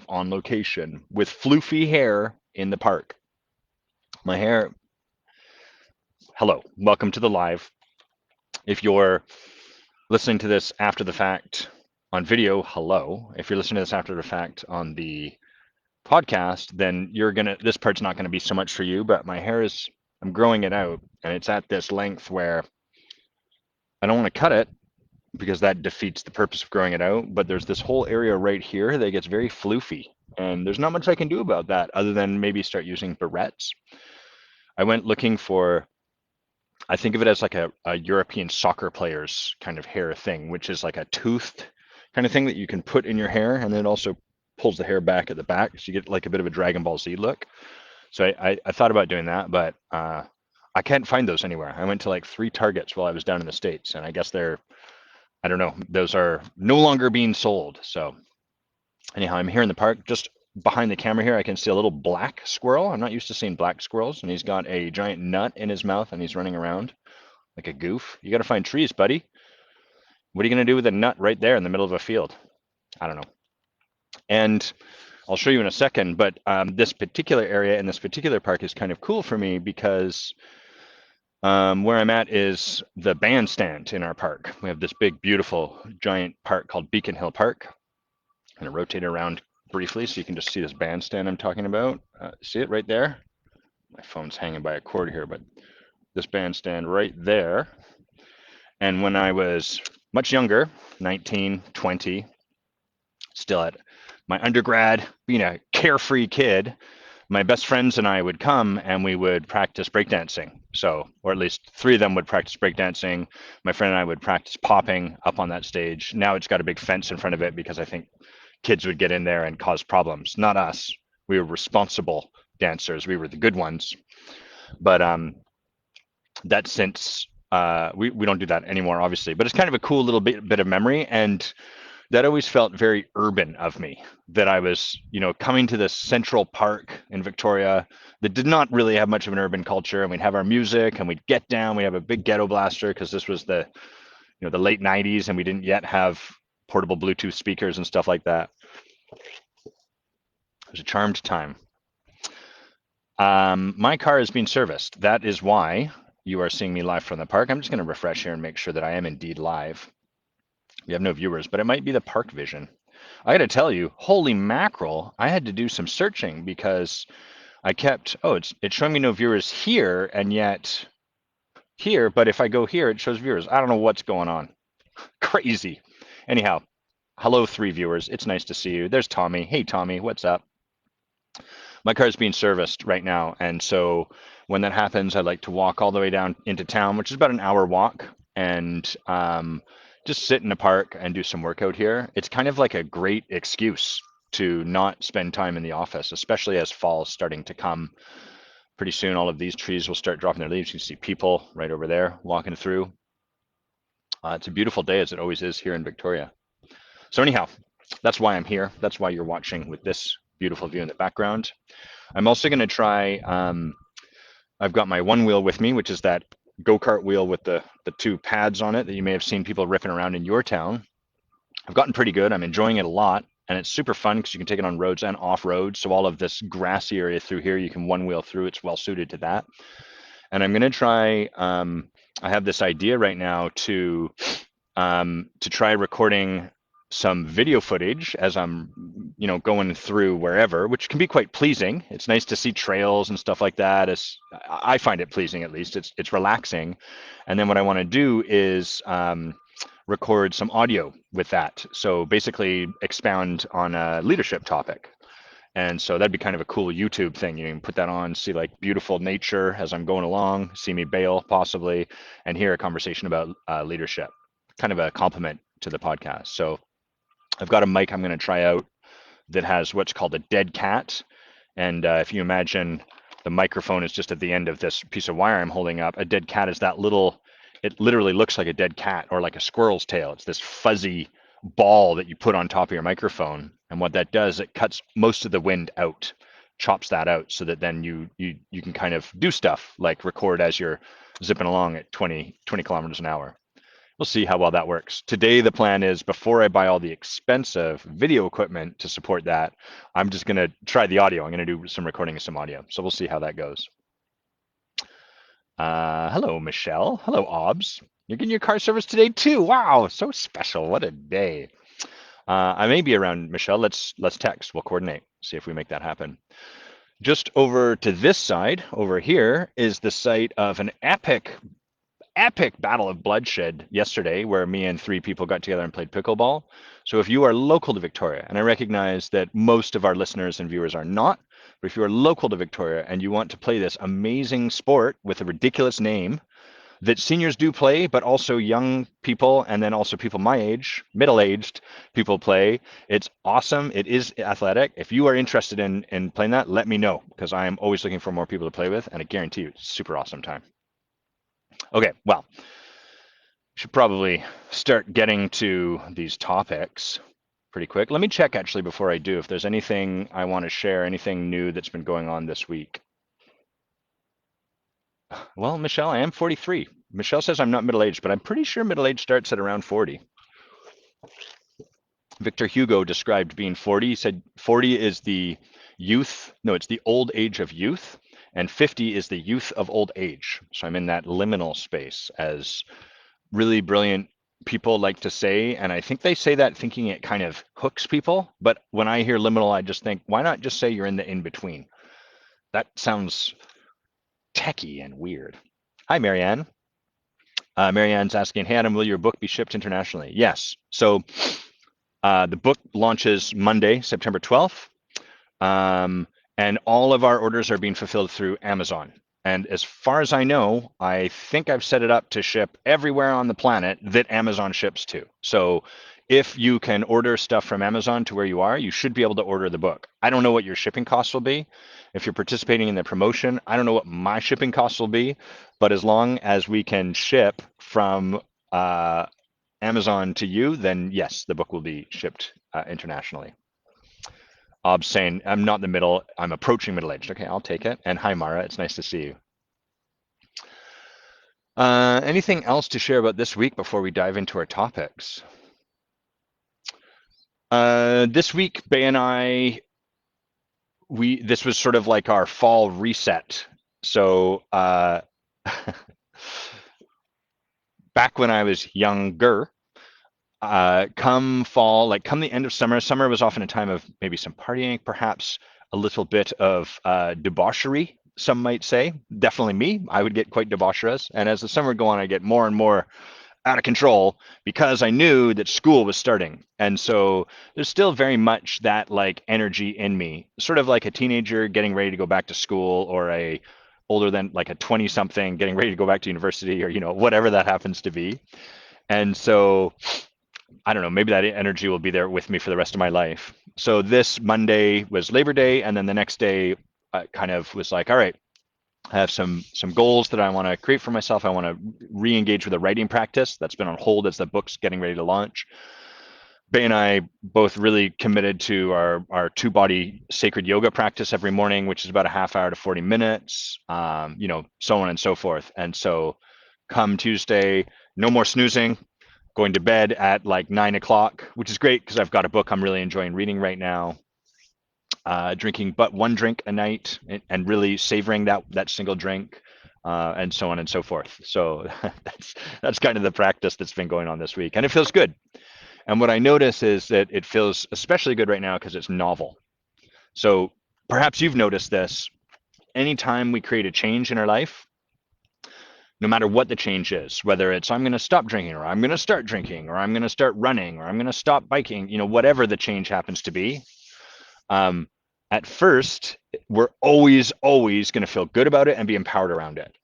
on location with floofy hair in the park. My hair, hello, welcome to the live. If you're listening to this after the fact on video, hello. If you're listening to this after the fact on the podcast, then this part's not gonna be so much for you, but I'm growing it out and it's at this length where I don't want to cut it because that defeats the purpose of growing it out. But there's this whole area right here that gets very floofy, and there's not much I can do about that other than maybe start using barrettes. I went looking for, I think of it as like a European soccer player's kind of hair thing, which is like a toothed kind of thing that you can put in your hair, and then it also pulls the hair back at the back, so you get like a bit of a Dragon Ball Z look. So I thought about doing that, but I can't find those anywhere. I went to like 3 Targets while I was down in the States, and I guess I don't know, those are no longer being sold. So anyhow, I'm here in the park. Just behind the camera here, I can see a little black squirrel. I'm not used to seeing black squirrels, and he's got a giant nut in his mouth, and he's running around like a goof. You got to find trees, buddy. What are you going to do with a nut right there in the middle of a field? I don't know. And I'll show you in a second, but this particular area in this particular park is kind of cool for me because where I'm at is the bandstand in our park. We have this big, beautiful, giant park called Beacon Hill Park. I'm going to rotate it around briefly so you can just see this bandstand I'm talking about. See it right there? My phone's hanging by a cord here, but this bandstand right there. And when I was much younger, 19, 20, still at my undergrad, being a carefree kid, my best friends and I would come and we would practice breakdancing. So, or at least 3 of them would practice breakdancing. My friend and I would practice popping up on that stage. Now it's got a big fence in front of it because I think kids would get in there and cause problems. Not us. We were responsible dancers. We were the good ones. But that since we don't do that anymore, obviously. But it's kind of a cool little bit of memory, and that always felt very urban of me. That I was, coming to this central park in Victoria that did not really have much of an urban culture, and we'd have our music and we'd get down. We have a big ghetto blaster because this was the late '90s, and we didn't yet have portable Bluetooth speakers and stuff like that. It was a charmed time. My car is being serviced. That is why you are seeing me live from the park. I'm just going to refresh here and make sure that I am indeed live. We have no viewers, but it might be the park vision. I got to tell you, holy mackerel, I had to do some searching because I kept, it's showing me no viewers here and yet here, but if I go here, it shows viewers. I don't know what's going on. Crazy. Anyhow, hello, 3 viewers. It's nice to see you. There's Tommy. Hey, Tommy, what's up? My car is being serviced right now, and so when that happens, I like to walk all the way down into town, which is about an hour walk, and just sit in a park and do some workout here. It's kind of like a great excuse to not spend time in the office, especially as fall's starting to come. Pretty soon, all of these trees will start dropping their leaves. You can see people right over there walking through. It's a beautiful day, as it always is here in Victoria. So anyhow, that's why I'm here. That's why you're watching with this beautiful view in the background. I'm also going to try, I've got my one wheel with me, which is that go-kart wheel with the 2 pads on it that you may have seen people ripping around in your town. I've gotten pretty good. I'm enjoying it a lot, and it's super fun because you can take it on roads and off roads. So all of this grassy area through here, you can one wheel through. It's well suited to that. And I'm going to try, I have this idea right now to try recording some video footage as I'm, going through wherever, which can be quite pleasing. It's nice to see trails and stuff like that. I find it pleasing, at least. It's relaxing. And then what I want to do is record some audio with that. So basically expound on a leadership topic. And so that'd be kind of a cool YouTube thing. You can put that on, see like beautiful nature as I'm going along, see me bail possibly, and hear a conversation about leadership, kind of a compliment to the podcast. So I've got a mic I'm going to try out that has what's called a dead cat. And if you imagine the microphone is just at the end of this piece of wire I'm holding up, a dead cat is that it literally looks like a dead cat or like a squirrel's tail. It's this fuzzy ball that you put on top of your microphone. And what that does, it cuts most of the wind out, chops that out so that then you can kind of do stuff like record as you're zipping along at 20 kilometers an hour. We'll see how well that works. Today, the plan is before I buy all the expensive video equipment to support that, I'm just going to try the audio. I'm going to do some recording of some audio. So we'll see how that goes. Hello, Michelle. Hello, Obs. You're getting your car service today too. Wow, so special. What a day. I may be around, Michelle. Let's text. We'll coordinate. See if we make that happen. Just over to this side, over here, is the site of an epic battle of bloodshed yesterday where me and 3 people got together and played pickleball. So if you are local to Victoria, and I recognize that most of our listeners and viewers are not, but if you are local to Victoria and you want to play this amazing sport with a ridiculous name that seniors do play, but also young people and then also people my age, middle-aged people play. It's awesome. It is athletic. If you are interested in playing that, let me know because I am always looking for more people to play with, and I guarantee you it's a super awesome time. Okay, well, should probably start getting to these topics pretty quick. Let me check actually before I do if there's anything I want to share, anything new that's been going on this week. Well, Michelle, I am 43. Michelle says I'm not middle-aged, but I'm pretty sure middle age starts at around 40. Victor Hugo described being 40. He said 40 is the youth, no, it's the old age of youth, and 50 is the youth of old age. So I'm in that liminal space, as really brilliant people like to say, and I think they say that thinking it kind of hooks people. But when I hear liminal, I just think, why not just say you're in the in-between? That sounds techy and weird. Hi, Marianne. Marianne's asking, hey, Adam, will your book be shipped internationally? Yes. So the book launches Monday, September 12th. And all of our orders are being fulfilled through Amazon. And as far as I know, I think I've set it up to ship everywhere on the planet that Amazon ships to. So if you can order stuff from Amazon to where you are, you should be able to order the book. I don't know what your shipping costs will be. If you're participating in the promotion, I don't know what my shipping costs will be. But as long as we can ship from Amazon to you, then yes, the book will be shipped internationally. Ob's saying, I'm not in the middle, I'm approaching middle-aged. Okay, I'll take it. And hi, Mara, it's nice to see you. Anything else to share about this week before we dive into our topics? This week, Bay and I, this was sort of like our fall reset. So back when I was younger, come fall, like come the end of summer was often a time of maybe some partying, perhaps a little bit of debauchery, some might say. Definitely me, I would get quite debaucherous. And as the summer would go on, I get more and more out of control because I knew that school was starting. And so there's still very much that like energy in me, sort of like a teenager getting ready to go back to school, or a older than like a 20 something getting ready to go back to university, or whatever that happens to be. And so I don't know, maybe that energy will be there with me for the rest of my life. So this Monday was Labor Day, and then the next day I kind of was like, all right, I have some goals that I want to create for myself. I want to re-engage with a writing practice that's been on hold as the book's getting ready to launch. Bay and I both really committed to our two-body sacred yoga practice every morning, which is about a half hour to 40 minutes, so on and so forth. And so come Tuesday, no more snoozing, going to bed at like 9 o'clock, which is great because I've got a book I'm really enjoying reading right now. Drinking but one drink a night and really savoring that single drink, and so on and so forth. So that's kind of the practice that's been going on this week, and it feels good. And what I notice is that it feels especially good right now because it's novel. So perhaps you've noticed this. Anytime we create a change in our life, no matter what the change is, whether it's I'm going to stop drinking, or I'm going to start drinking, or I'm going to start running, or I'm going to stop biking, whatever the change happens to be, at first, we're always going to feel good about it and be empowered around it.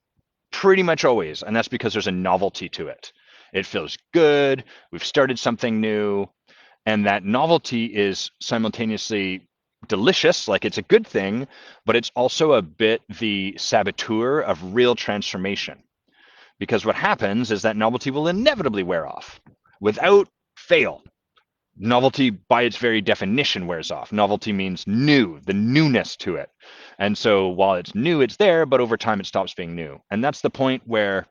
Pretty much always. And that's because there's a novelty to it. It feels good. We've started something new. And that novelty is simultaneously delicious, like it's a good thing, but it's also a bit the saboteur of real transformation. Because what happens is that novelty will inevitably wear off without fail. Novelty by its very definition wears off. Novelty means new, the newness to it. And so while it's new, it's there, but over time it stops being new. And that's the point where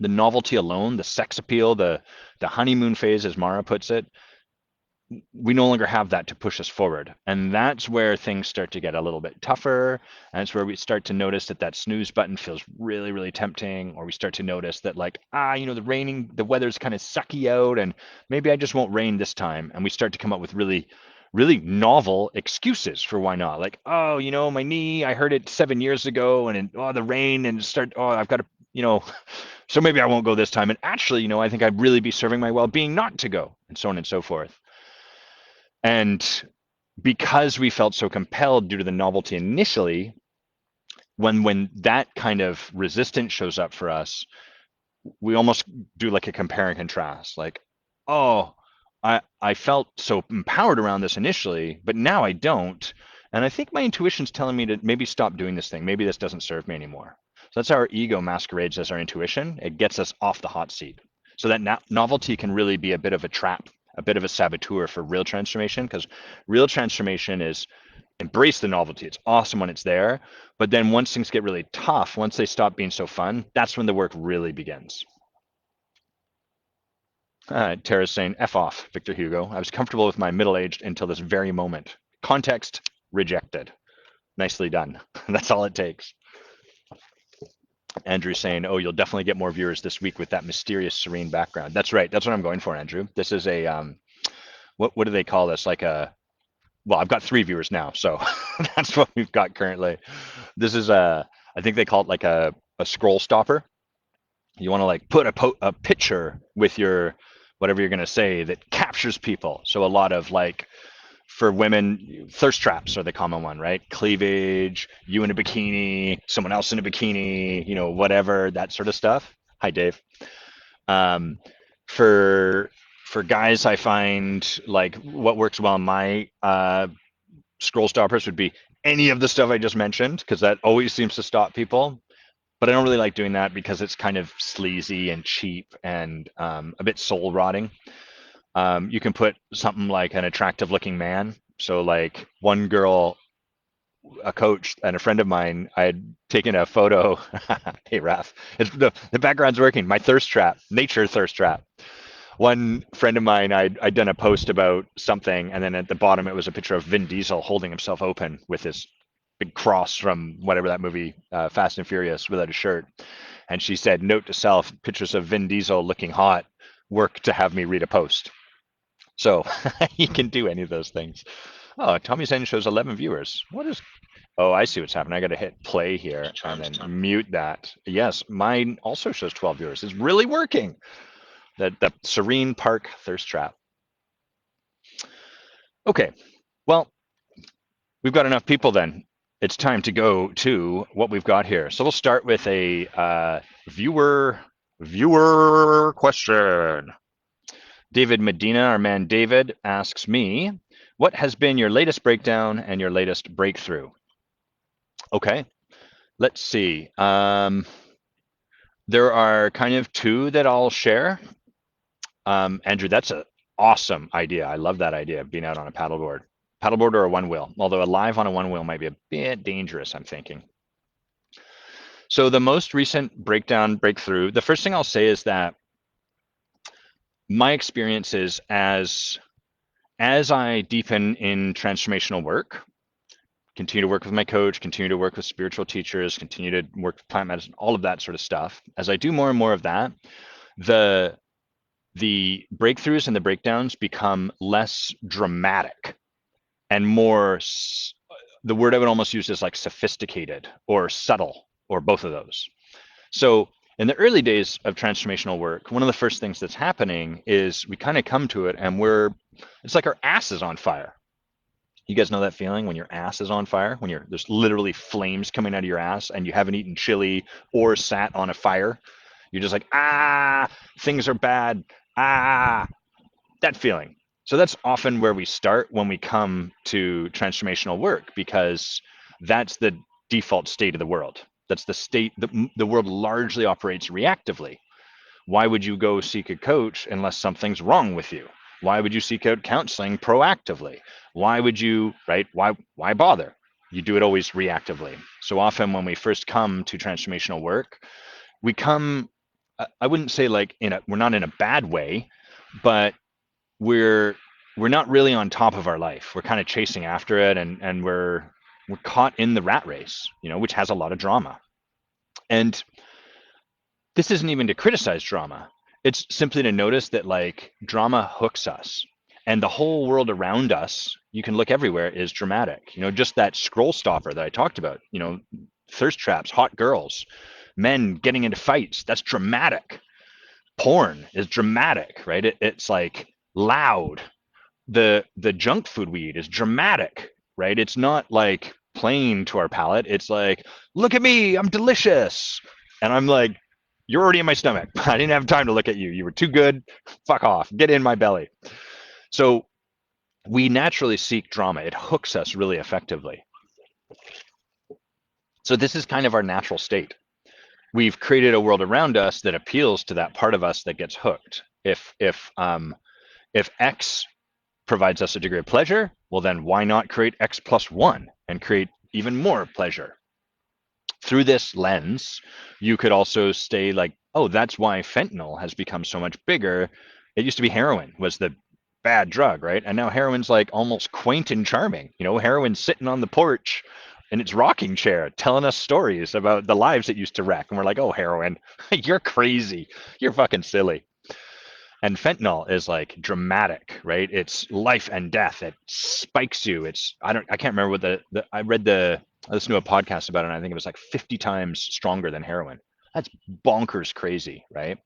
the novelty alone, the sex appeal, the honeymoon phase, as Mara puts it, we no longer have that to push us forward. And that's where things start to get a little bit tougher. And it's where we start to notice that that snooze button feels really, really tempting, or we start to notice that like, the weather's kind of sucky out, and maybe I just won't rain this time. And we start to come up with really, really novel excuses for why not. Like, oh, my knee, I heard it 7 years ago, and the rain, and I've got to, so maybe I won't go this time. And actually, I think I'd really be serving my well-being not to go, and so on and so forth. And because we felt so compelled due to the novelty initially, when that kind of resistance shows up for us, we almost do like a compare and contrast. Like, oh, I felt so empowered around this initially, but now I don't. And I think my intuition's telling me to maybe stop doing this thing. Maybe this doesn't serve me anymore. So that's how our ego masquerades as our intuition. It gets us off the hot seat. So that novelty can really be a bit of a trap, a bit of a saboteur for real transformation, because real transformation is embrace the novelty. It's awesome when it's there. But then once things get really tough, once they stop being so fun, that's when the work really begins. Tara's saying, F off, Victor Hugo. I was comfortable with my middle-aged until this very moment. Context rejected. Nicely done. That's all it takes. Andrew saying, oh, you'll definitely get more viewers this week with that mysterious, serene background. That's right. That's what I'm going for, Andrew. This is a, what do they call this? Well, I've got 3 viewers now, so that's what we've got currently. This is I think they call it like a scroll stopper. You want to like put a picture with your whatever you're going to say that captures people. So a lot of like, for women, thirst traps are the common one, right? Cleavage, you in a bikini, someone else in a bikini, whatever, that sort of stuff. Hi, Dave. Um, for guys, I find like what works well in my scroll stoppers would be any of the stuff I just mentioned, because that always seems to stop people. But I don't really like doing that because it's kind of sleazy and cheap and a bit soul rotting. You can put something like an attractive looking man. So like one girl, a coach and a friend of mine, I had taken a photo. Hey, Raph, the background's working. My thirst trap, nature thirst trap. One friend of mine, I'd done a post about something, and then at the bottom it was a picture of Vin Diesel holding himself open with his big cross from whatever that movie, Fast and Furious, without a shirt. And she said, note to self, pictures of Vin Diesel looking hot work to have me read a post. So you can do any of those things. Oh, Tommy Zen shows 11 viewers. Oh, I see what's happening. I got to hit play here and then mute that. Yes, mine also shows 12 viewers. It's really working. The Serene Park thirst trap. Okay, well, we've got enough people then. It's time to go to what we've got here. So we'll start with a viewer question. David Medina, our man David, asks me, what has been your latest breakdown and your latest breakthrough? Okay, let's see. There are kind of 2 that I'll share. Andrew, that's an awesome idea. I love that idea of being out on a paddleboard. Paddleboard or a one wheel, although alive on a one wheel might be a bit dangerous, I'm thinking. So the most recent breakthrough, the first thing I'll say is that my experience is as I deepen in transformational work, continue to work with my coach, continue to work with spiritual teachers, continue to work with plant medicine, all of that sort of stuff. As I do more and more of that, the breakthroughs and the breakdowns become less dramatic and more, the word I would almost use is like sophisticated or subtle, or both of those. So in the early days of transformational work, one of the first things that's happening is we kind of come to it and it's like our ass is on fire. You guys know that feeling when your ass is on fire, when there's literally flames coming out of your ass and you haven't eaten chili or sat on a fire? You're just like, things are bad. That feeling. So that's often where we start when we come to transformational work, because that's the default state of the world. That's the state. The world largely operates reactively. Why would you go seek a coach unless something's wrong with you? Why would you seek out counseling proactively? Why would you, right? Why bother? You do it always reactively. So often when we first come to transformational work, we come I wouldn't say like we're not in a bad way, but we're we're not really on top of our life. We're kind of chasing after it, and we're caught in the rat race, which has a lot of drama. And this isn't even to criticize drama. It's simply to notice that like drama hooks us, and the whole world around us, you can look everywhere, is dramatic. Just that scroll stopper that I talked about, thirst traps, hot girls, men getting into fights, that's dramatic. Porn is dramatic, right? It's like loud. The junk food we eat is dramatic, right? It's not like plain to our palate. It's like, look at me, I'm delicious. And I'm like, you're already in my stomach. I didn't have time to look at you. You were too good. Fuck off. Get in my belly. So we naturally seek drama. It hooks us really effectively. So this is kind of our natural state. We've created a world around us that appeals to that part of us that gets hooked. If X provides us a degree of pleasure, well then why not create X plus one and create even more pleasure? Through this lens, you could also say like, oh, that's why fentanyl has become so much bigger. It used to be heroin was the bad drug, right? And now heroin's like almost quaint and charming. Heroin's sitting on the porch in its rocking chair telling us stories about the lives it used to wreck. And we're like, oh, heroin, you're crazy. You're fucking silly. And fentanyl is like dramatic, right? It's life and death. It spikes you. I can't remember what I listened to a podcast about it, and I think it was like 50 times stronger than heroin. That's bonkers crazy, right?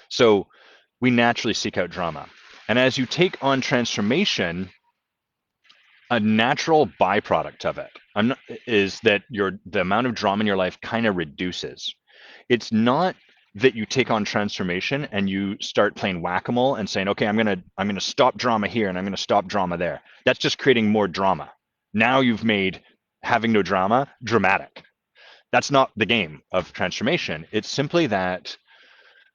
So we naturally seek out drama. And as you take on transformation, a natural byproduct of it is that the amount of drama in your life kind of reduces. It's not that you take on transformation and you start playing whack-a-mole and saying, okay, I'm gonna stop drama here and I'm gonna stop drama there. That's just creating more drama. Now you've made having no drama dramatic. That's not the game of transformation. It's simply that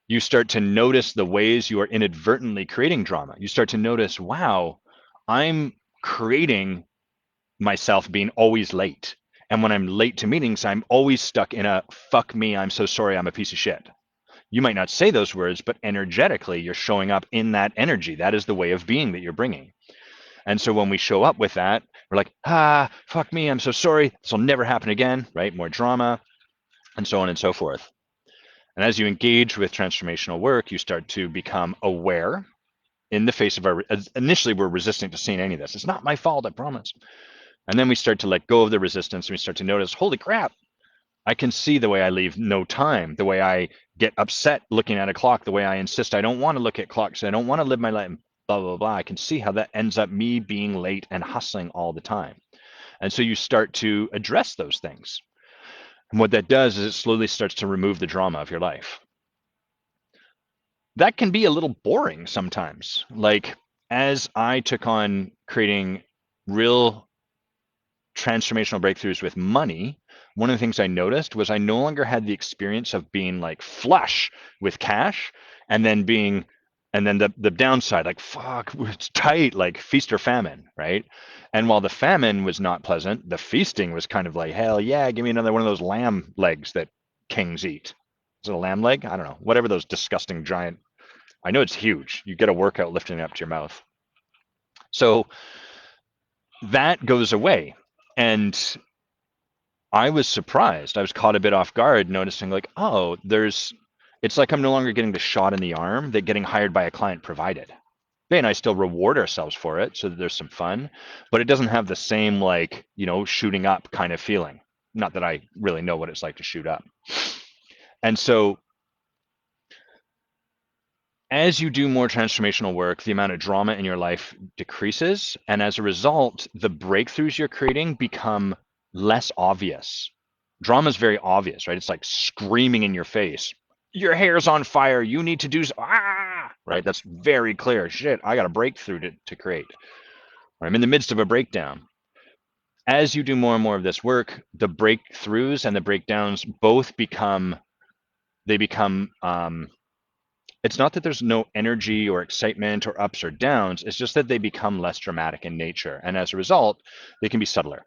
you start to notice the ways you are inadvertently creating drama. You start to notice, wow, I'm creating myself being always late. And when I'm late to meetings, I'm always stuck in a fuck me, I'm so sorry, I'm a piece of shit. You might not say those words, but energetically, you're showing up in that energy. That is the way of being that you're bringing. And so when we show up with that, we're like, fuck me, I'm so sorry. This will never happen again, right? More drama, and so on and so forth. And as you engage with transformational work, you start to become aware in the face of initially we're resistant to seeing any of this. It's not my fault, I promise. And then we start to let go of the resistance and we start to notice, holy crap, I can see the way I leave no time, the way I get upset looking at a clock, the way I insist I don't want to look at clocks, I don't want to live my life, blah, blah, blah. I can see how that ends up me being late and hustling all the time. And so you start to address those things. And what that does is it slowly starts to remove the drama of your life. That can be a little boring sometimes. Like as I took on creating real transformational breakthroughs with money, one of the things I noticed was I no longer had the experience of being like flush with cash and then the downside, like, fuck, it's tight, like feast or famine, right? And while the famine was not pleasant, the feasting was kind of like, hell yeah, give me another one of those lamb legs that kings eat. Is it a lamb leg? I don't know. Whatever those disgusting giant, I know it's huge. You get a workout lifting it up to your mouth. So that goes away. And I was surprised. I was caught a bit off guard, noticing like, oh, it's like I'm no longer getting the shot in the arm that getting hired by a client provided. Bay and I still reward ourselves for it, so that there's some fun, but it doesn't have the same like, shooting up kind of feeling. Not that I really know what it's like to shoot up. And so as you do more transformational work, the amount of drama in your life decreases. And as a result, the breakthroughs you're creating become less obvious. Drama is very obvious, right? It's like screaming in your face. Your hair's on fire. You need to do, right? That's very clear. Shit, I got a breakthrough to create. I'm in the midst of a breakdown. As you do more and more of this work, the breakthroughs and the breakdowns both become, it's not that there's no energy or excitement or ups or downs. It's just that they become less dramatic in nature. And as a result, they can be subtler.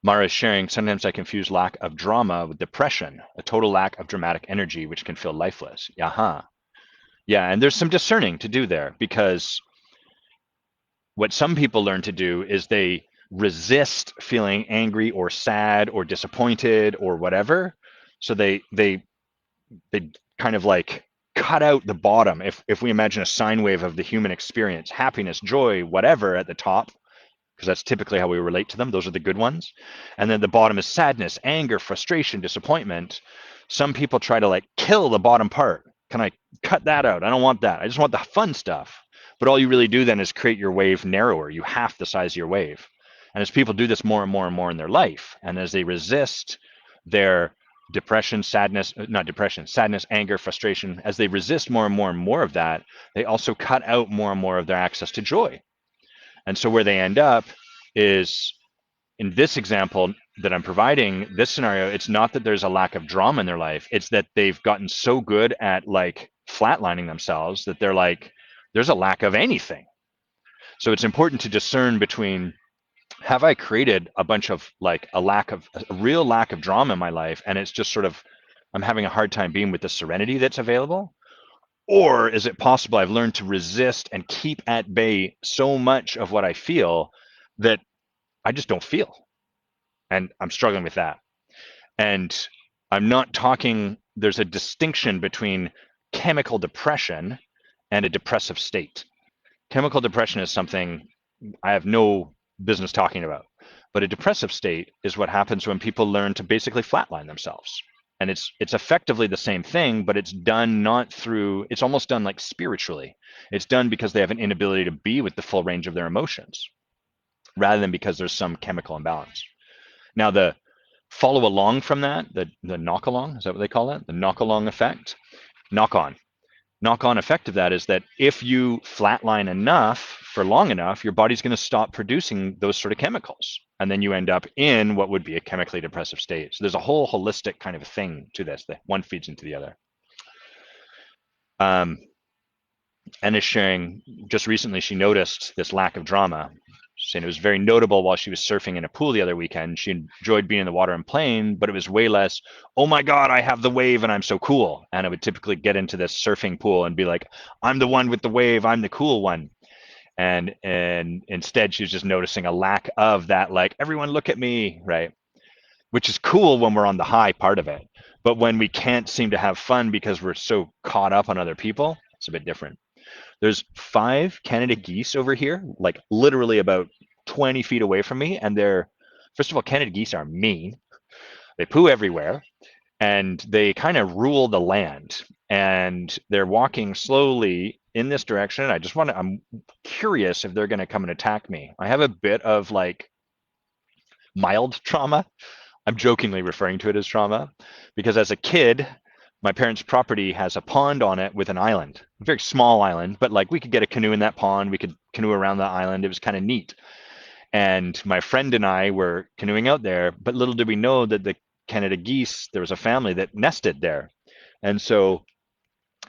Mara is sharing, sometimes I confuse lack of drama with depression, a total lack of dramatic energy, which can feel lifeless. Yaha. Yeah, and there's some discerning to do there because what some people learn to do is they resist feeling angry or sad or disappointed or whatever. So they kind of like cut out the bottom. If we imagine a sine wave of the human experience, happiness, joy, whatever at the top, because that's typically how we relate to them. Those are the good ones. And then the bottom is sadness, anger, frustration, disappointment. Some people try to like kill the bottom part. Can I cut that out? I don't want that. I just want the fun stuff. But all you really do then is create your wave narrower. You half the size of your wave. And as people do this more and more and more in their life, and as they resist their depression, sadness, not depression, sadness, anger, frustration, as they resist more and more of that, they also cut out more and more of their access to joy. And so where they end up is in this example that I'm providing, this scenario, it's not that there's a lack of drama in their life. It's that they've gotten so good at like flatlining themselves that they're like, there's a lack of anything. So it's important to discern between, have I created a bunch of like a real lack of drama in my life, and it's just sort of, I'm having a hard time being with the serenity that's available? Or is it possible I've learned to resist and keep at bay so much of what I feel that I just don't feel? And I'm struggling with that. And I'm not talking, there's a distinction between chemical depression and a depressive state. Chemical depression is something I have no business talking about. But a depressive state is what happens when people learn to basically flatline themselves. And it's effectively the same thing, but it's done not through, it's almost done like spiritually. It's done because they have an inability to be with the full range of their emotions, rather than because there's some chemical imbalance. Now, the follow along from that, the knock along, is that what they call it? The knock along effect, knock on. Knock on effect of that is that if you flatline enough for long enough, your body's going to stop producing those sort of chemicals. And then you end up in what would be a chemically depressive state. So there's a whole holistic kind of thing to this, that one feeds into the other. Anna is sharing, just recently she noticed this lack of drama. She's saying it was very notable while she was surfing in a pool the other weekend. She enjoyed being in the water and playing, but it was way less, oh my God, I have the wave and I'm so cool. Anna would typically get into this surfing pool and be like, I'm the one with the wave, I'm the cool one. And instead she was just noticing a lack of that, like, everyone look at me, right? Which is cool when we're on the high part of it. But when we can't seem to have fun because we're so caught up on other people, it's a bit different. There's 5 Canada geese over here, like literally about 20 feet away from me. And they're, first of all, Canada geese are mean. They poo everywhere and they kind of rule the land. And they're walking slowly in this direction. I'm curious if they're going to come and attack me. I have a bit of like mild trauma. I'm jokingly referring to it as trauma because as a kid, my parents' property has a pond on it with an island, a very small island, but like we could get a canoe in that pond, we could canoe around the island. It was kind of neat. And my friend and I were canoeing out there, but little did we know that the Canada geese, there was a family that nested there. And so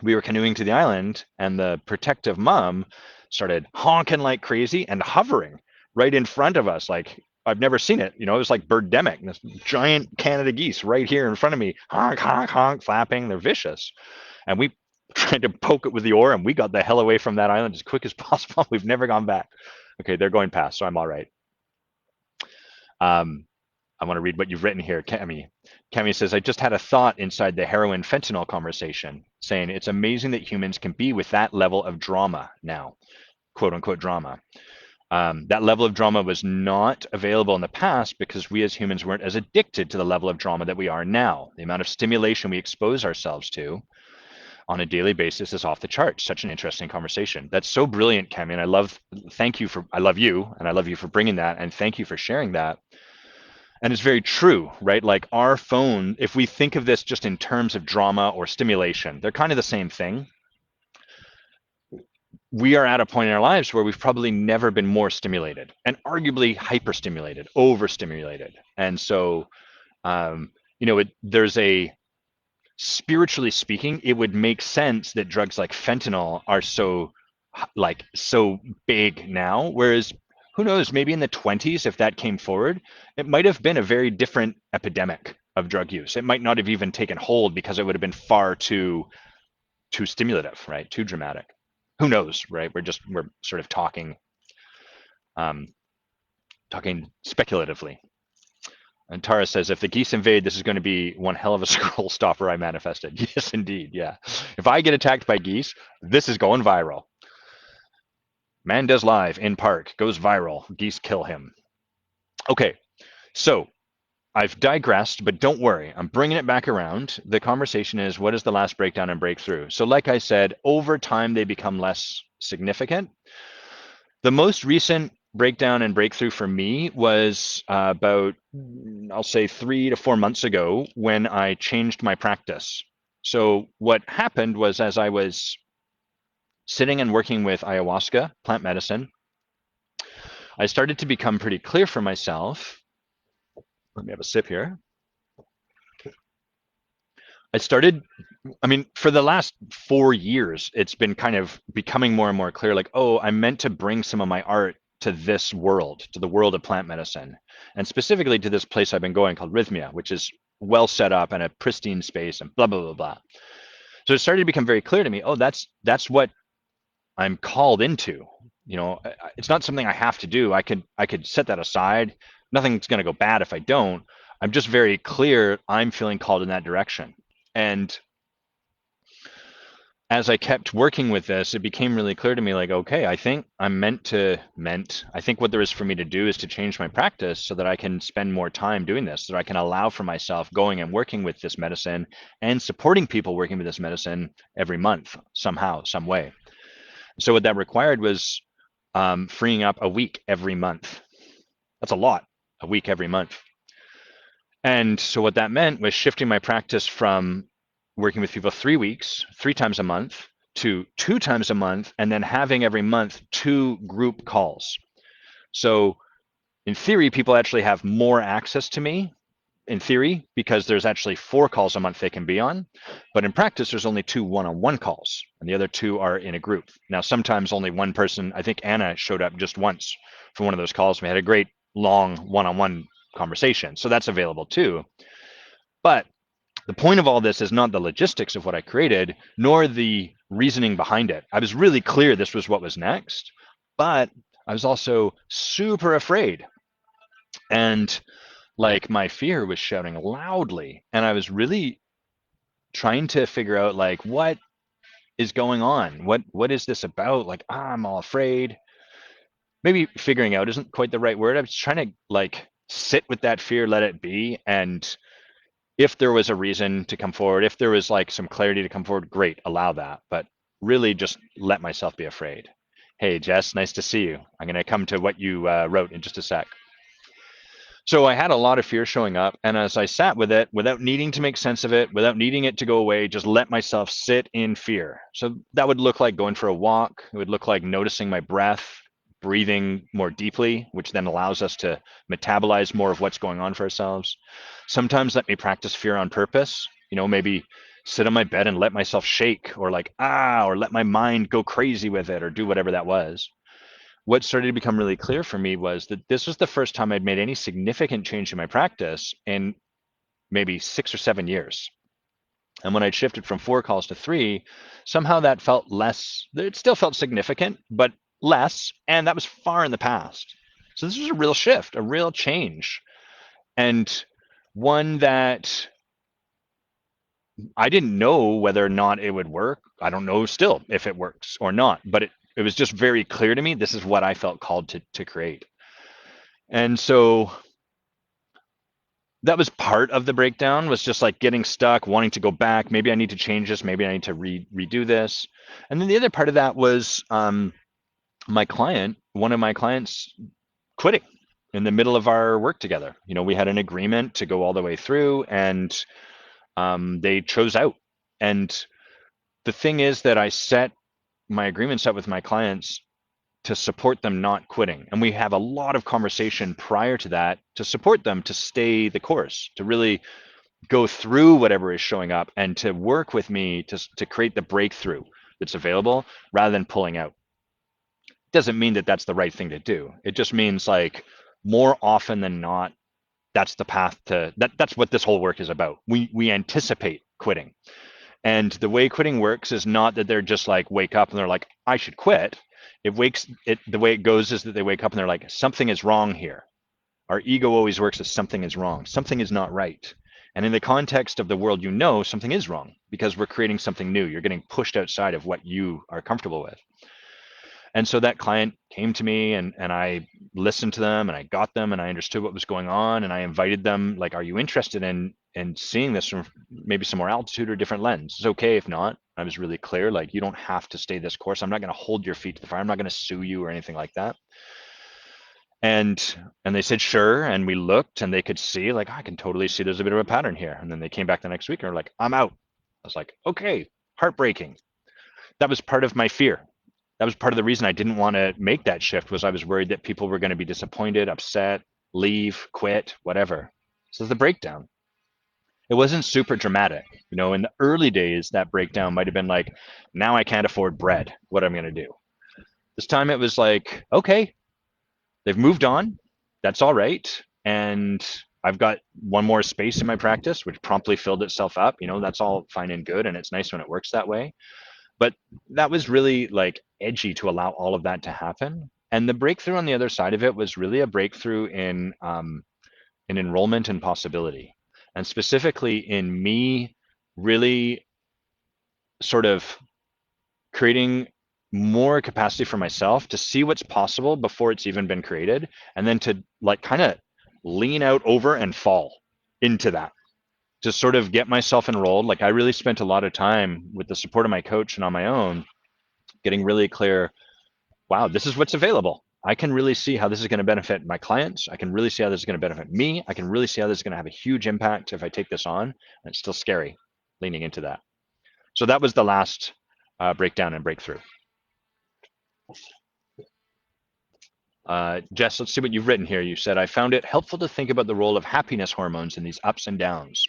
we were canoeing to the island, and the protective mom started honking like crazy and hovering right in front of us. Like, I've never seen it. You know, it was like birdemic. This giant Canada geese right here in front of me, honk, honk, honk, flapping. They're vicious. And we tried to poke it with the oar, and we got the hell away from that island as quick as possible. We've never gone back. Okay, they're going past, so I'm all right. I want to read what you've written here, Cami. Cami says, I just had a thought inside the heroin fentanyl conversation, saying it's amazing that humans can be with that level of drama now, quote unquote drama. That level of drama was not available in the past because we as humans weren't as addicted to the level of drama that we are now. The amount of stimulation we expose ourselves to on a daily basis is off the charts. Such an interesting conversation. That's so brilliant, Cami, and I love you, and I love you for bringing that, and thank you for sharing that. And it's very true, right? Like our phone, if we think of this just in terms of drama or stimulation, they're kind of the same thing. We are at a point in our lives where we've probably never been more stimulated and arguably hyperstimulated, overstimulated. And so, there's a, spiritually speaking, it would make sense that drugs like fentanyl are so big now, whereas who knows, maybe in the 20s, if that came forward, it might have been a very different epidemic of drug use. It might not have even taken hold because it would have been far too stimulative, right? Too dramatic. Who knows, right? We're sort of um, talking speculatively. And Tara says, if the geese invade, this is going to be one hell of a scroll stopper I manifested. Yes, indeed. Yeah. If I get attacked by geese, this is going viral. Man does live in park, goes viral. Geese kill him. Okay, so I've digressed, but don't worry, I'm bringing it back around. The conversation is, what is the last breakdown and breakthrough? So like I said, over time, they become less significant. The most recent breakdown and breakthrough for me was about, I'll say 3 to 4 months ago when I changed my practice. So what happened was, as I was sitting and working with ayahuasca, plant medicine, I started to become pretty clear for myself. Let me have a sip here. For the last 4 years, it's been kind of becoming more and more clear, like, oh, I'm meant to bring some of my art to this world, to the world of plant medicine, and specifically to this place I've been going called Rhythmia, which is well set up and a pristine space and blah, blah, blah, blah. So it started to become very clear to me, oh, that's what I'm called into. It's not something I have to do. I could set that aside. Nothing's going to go bad if I don't. I'm just very clear I'm feeling called in that direction. And as I kept working with this, it became really clear to me, like, okay, I think I'm I think what there is for me to do is to change my practice so that I can spend more time doing this, so that I can allow for myself going and working with this medicine and supporting people working with this medicine every month, somehow, some way. So what that required was freeing up a week every month. That's a lot, a week every month. And so what that meant was shifting my practice from working with people 3 weeks, 3 times a month, to 2 times a month, and then having every month 2 group calls. So in theory, people actually have more access to me, in theory, because there's actually 4 calls a month they can be on. But in practice, there's only 2 one-on-one calls, and the other 2 are in a group. Now, sometimes only one person, I think Anna showed up just once for one of those calls. We had a great long one-on-one conversation. So that's available too. But the point of all this is not the logistics of what I created, nor the reasoning behind it. I was really clear this was what was next, but I was also super afraid. And like my fear was shouting loudly. And I was really trying to figure out, like, what is going on? What is this about? Like, I'm all afraid. Maybe figuring out isn't quite the right word. I was trying to like sit with that fear, let it be, and if there was a reason to come forward, if there was like some clarity to come forward, great, allow that. But really just let myself be afraid. Hey, Jess, nice to see you. I'm going to come to what you wrote in just a sec. So I had a lot of fear showing up. And as I sat with it, without needing to make sense of it, without needing it to go away, just let myself sit in fear. So that would look like going for a walk. It would look like noticing my breath, breathing more deeply, which then allows us to metabolize more of what's going on for ourselves. Sometimes let me practice fear on purpose, maybe sit on my bed and let myself shake, or like, or let my mind go crazy with it, or do whatever that was. What started to become really clear for me was that this was the first time I'd made any significant change in my practice in maybe 6 or 7 years. And when I'd shifted from 4 calls to 3, somehow that felt less. It still felt significant, but less, and that was far in the past. So this was a real shift, a real change, and one that I didn't know whether or not it would work. I don't know still if it works or not, but it was just very clear to me this is what I felt called to create. And so that was part of the breakdown, was just like getting stuck, wanting to go back. Maybe I need to change this. Maybe I need to redo this. And then the other part of that was one of my clients quitting in the middle of our work together. We had an agreement to go all the way through, and they chose out. And the thing is that I set my agreements up with my clients to support them not quitting. And we have a lot of conversation prior to that to support them to stay the course, to really go through whatever is showing up, and to work with me to create the breakthrough that's available rather than pulling out. doesn't mean that that's the right thing to do. It just means like more often than not, that's the path to that's what this whole work is about. We anticipate quitting. And the way quitting works is not that they're just like wake up and they're like, I should quit. The way it goes is that they wake up and they're like, something is wrong here. Our ego always works as something is wrong. Something is not right. And in the context of the world, something is wrong because we're creating something new. You're getting pushed outside of what you are comfortable with. And so that client came to me and I listened to them and I got them and I understood what was going on and I invited them, like, are you interested in seeing this from maybe some more altitude or different lens? It's okay if not. I was really clear, like, you don't have to stay this course. I'm not going to hold your feet to the fire. I'm not going to sue you or anything like that. And they said, sure. And we looked and they could see, like, I can totally see there's a bit of a pattern here. And then they came back the next week and were like, I'm out. I was like, okay, heartbreaking. That was part of my fear. That was part of the reason I didn't want to make that shift, was I was worried that people were going to be disappointed, upset, leave, quit, whatever. So the breakdown. It wasn't super dramatic. In the early days, that breakdown might have been like, now I can't afford bread. What am I going to do? This time it was like, okay, they've moved on. That's all right. And I've got one more space in my practice, which promptly filled itself up. That's all fine and good. And it's nice when it works that way. But that was really like edgy to allow all of that to happen. And the breakthrough on the other side of it was really a breakthrough in enrollment and possibility. And specifically in me really sort of creating more capacity for myself to see what's possible before it's even been created, and then to like kind of lean out over and fall into that, to sort of get myself enrolled. Like, I really spent a lot of time with the support of my coach and on my own, getting really clear, wow, this is what's available. I can really see how this is going to benefit my clients. I can really see how this is going to benefit me. I can really see how this is going to have a huge impact if I take this on. And it's still scary leaning into that. So that was the last breakdown and breakthrough. Jess, let's see what you've written here. You said, I found it helpful to think about the role of happiness hormones in these ups and downs.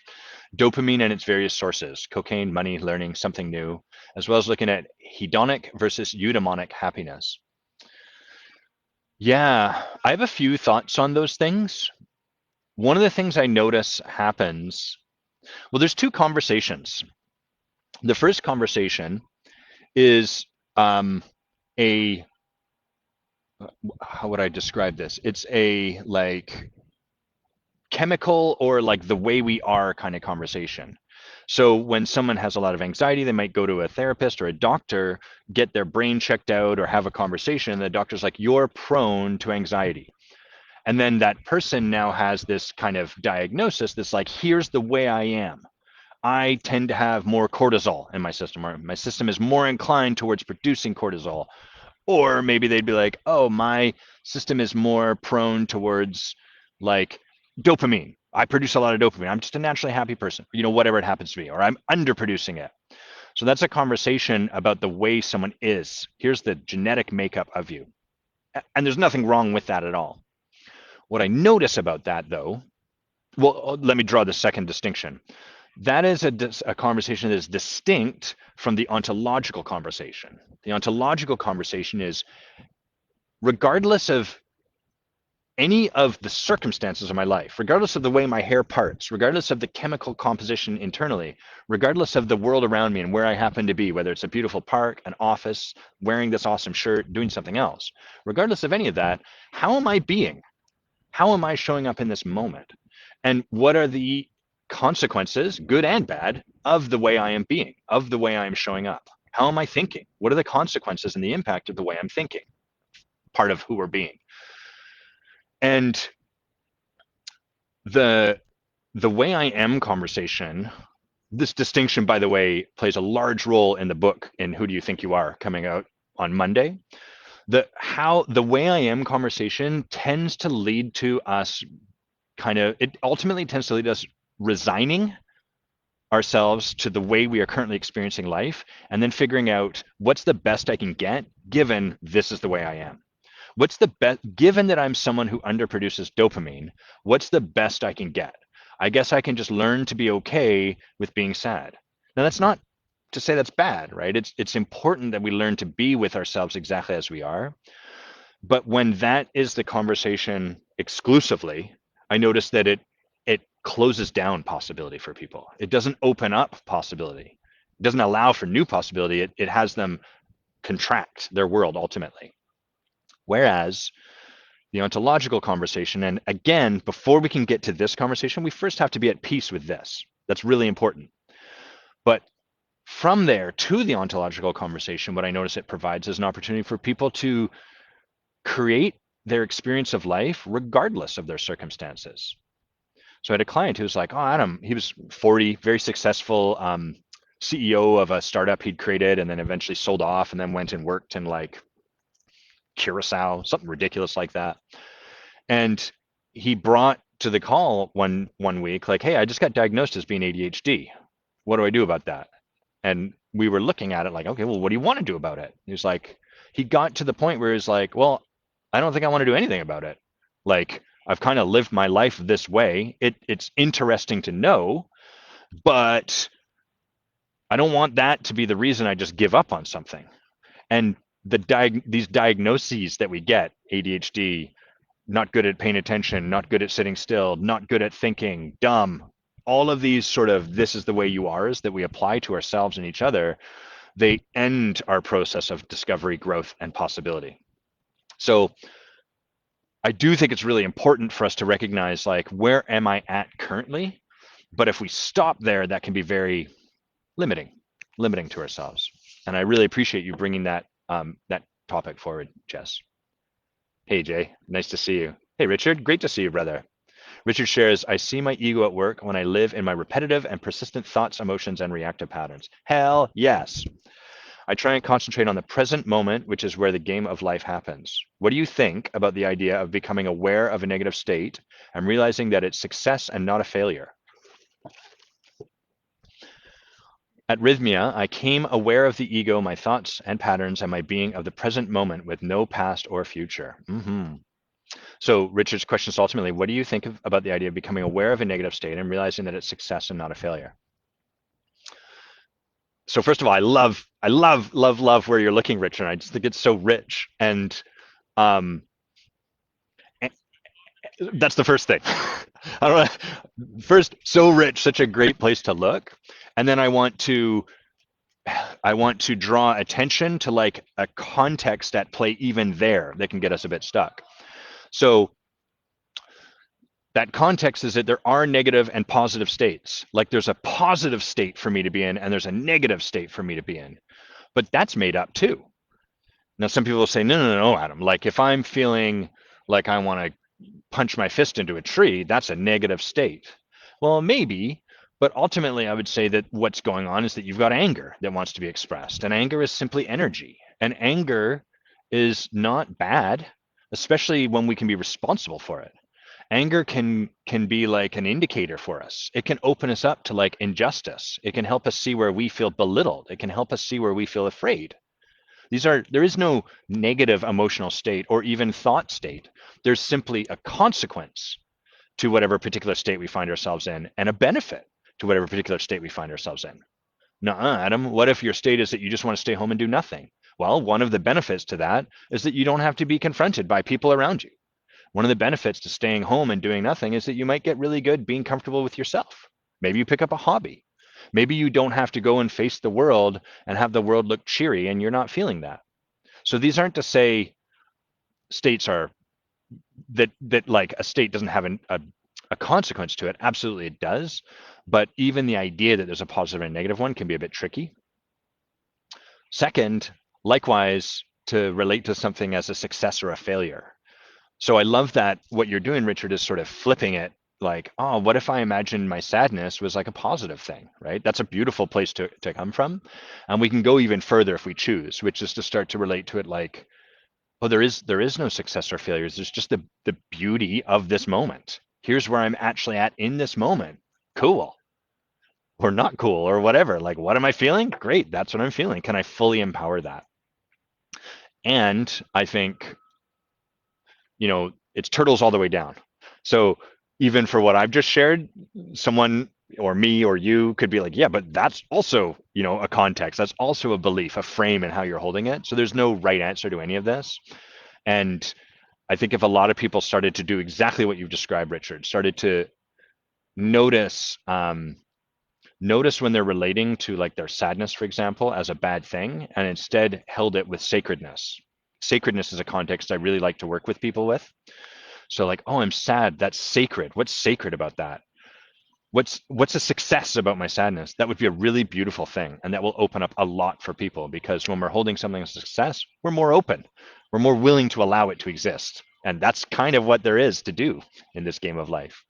Dopamine and its various sources, cocaine, money, learning, something new, as well as looking at hedonic versus eudaimonic happiness. Yeah, I have a few thoughts on those things. One of the things I notice happens, well, there's two conversations. The first conversation is how would I describe this? It's a like chemical or like the way we are kind of conversation. So when someone has a lot of anxiety, they might go to a therapist or a doctor, get their brain checked out or have a conversation. And the doctor's like, you're prone to anxiety. And then that person now has this kind of diagnosis that's like, here's the way I am. I tend to have more cortisol in my system, or my system is more inclined towards producing cortisol. Or maybe they'd be like, oh, my system is more prone towards like dopamine. I produce a lot of dopamine. I'm just a naturally happy person, whatever it happens to be, or I'm underproducing it. So that's a conversation about the way someone is. Here's the genetic makeup of you. And there's nothing wrong with that at all. What I notice about that, though, well, let me draw the second distinction. That is a conversation that is distinct from the ontological conversation. The ontological conversation is, regardless of any of the circumstances of my life, regardless of the way my hair parts, regardless of the chemical composition internally, regardless of the world around me and where I happen to be, whether it's a beautiful park, an office, wearing this awesome shirt, doing something else, regardless of any of that, how am I being? How am I showing up in this moment? And what are the consequences, good and bad, of the way I am being, of the way I am showing up? How am I thinking? What are the consequences and the impact of the way I'm thinking? Part of who we're being. And the way I am conversation, this distinction, by the way, plays a large role in the book in Who Do You Think You Are, coming out on Monday. The way I am conversation tends to lead to us it ultimately tends to lead us resigning ourselves to the way we are currently experiencing life, and then figuring out what's the best I can get given this is the way I am. What's the best, given that I'm someone who underproduces dopamine, what's the best I can get? I guess I can just learn to be okay with being sad. Now, that's not to say that's bad, right? It's important that we learn to be with ourselves exactly as we are. But when that is the conversation exclusively, I notice that it closes down possibility for people. It doesn't open up possibility. It doesn't allow for new possibility. It has them contract their world ultimately. Whereas the ontological conversation, and again, before we can get to this conversation, we first have to be at peace with this. That's really important. But from there to the ontological conversation, what I notice it provides is an opportunity for people to create their experience of life regardless of their circumstances. So I had a client who was like, oh, Adam, he was 40, very successful CEO of a startup he'd created and then eventually sold off and then went and worked in like Curacao, something ridiculous like that. And he brought to the call one week, like, hey, I just got diagnosed as being ADHD. What do I do about that? And we were looking at it like, okay, well, what do you want to do about it? He was like, he got to the point where he's like, well, I don't think I want to do anything about it. Like, I've kind of lived my life this way. It's interesting to know, but I don't want that to be the reason I just give up on something. And these diagnoses that we get, ADHD, not good at paying attention, not good at sitting still, not good at thinking, dumb, all of these sort of this is the way you are is that we apply to ourselves and each other, they end our process of discovery, growth, and possibility. So I do think it's really important for us to recognize like, where am I at currently? But if we stop there, that can be very limiting to ourselves. And I really appreciate you bringing that that topic forward, Jess. Hey, Jay, nice to see you. Hey, Richard, great to see you, brother. Richard shares, I see my ego at work when I live in my repetitive and persistent thoughts, emotions, and reactive patterns. Hell yes. I try and concentrate on the present moment, which is where the game of life happens. What do you think about the idea of becoming aware of a negative state and realizing that it's success and not a failure? At Rhythmia, I came aware of the ego, my thoughts and patterns, and my being of the present moment with no past or future. So Richard's question is ultimately, what do you think about the idea of becoming aware of a negative state and realizing that it's success and not a failure? So first of all, I love where you're looking, Richard. I just think it's so rich. And um, that's the first thing. I don't know. First, so rich, such a great place to look. And then I want to draw attention to like a context at play even there that can get us a bit stuck. So that context is that there are negative and positive states. Like there's a positive state for me to be in and there's a negative state for me to be in. But that's made up too. Now, some people will say, no, Adam, like if I'm feeling like I want to punch my fist into a tree, that's a negative state. Well, maybe, but ultimately I would say that what's going on is that you've got anger that wants to be expressed, and anger is simply energy. And anger is not bad, especially when we can be responsible for it. Anger can be like an indicator for us. It can open us up to like injustice. It can help us see where we feel belittled. It can help us see where we feel afraid. There is no negative emotional state or even thought state. There's simply a consequence to whatever particular state we find ourselves in and a benefit to whatever particular state we find ourselves in. Nuh-uh, Adam, what if your state is that you just want to stay home and do nothing? Well, one of the benefits to that is that you don't have to be confronted by people around you. One of the benefits to staying home and doing nothing is that you might get really good being comfortable with yourself. Maybe you pick up a hobby. Maybe you don't have to go and face the world and have the world look cheery and you're not feeling that. So these aren't to say states are that like a state doesn't have a consequence to it. Absolutely it does. But even the idea that there's a positive and a negative one can be a bit tricky. Second, likewise, to relate to something as a success or a failure. So I love that what you're doing, Richard, is sort of flipping it like, oh, what if I imagined my sadness was like a positive thing, right? That's a beautiful place to come from. And we can go even further if we choose, which is to start to relate to it like, oh, there is no success or failures. There's just the beauty of this moment. Here's where I'm actually at in this moment. Cool. Or not cool or whatever. Like, what am I feeling? Great. That's what I'm feeling. Can I fully empower that? And I think, you know, it's turtles all the way down. So even for what I've just shared, someone or me or you could be like, yeah, but that's also, you know, a context. That's also a belief, a frame in how you're holding it. So there's no right answer to any of this. And I think if a lot of people started to do exactly what you've described, Richard, started to notice notice when they're relating to like their sadness, for example, as a bad thing, and instead held it with sacredness. Sacredness is a context I really like to work with people with. So like, oh, I'm sad. That's sacred. What's sacred about that? What's a success about my sadness? That would be a really beautiful thing, and that will open up a lot for people, because when we're holding something as a success, we're more open. We're more willing to allow it to exist. And that's kind of what there is to do in this game of life.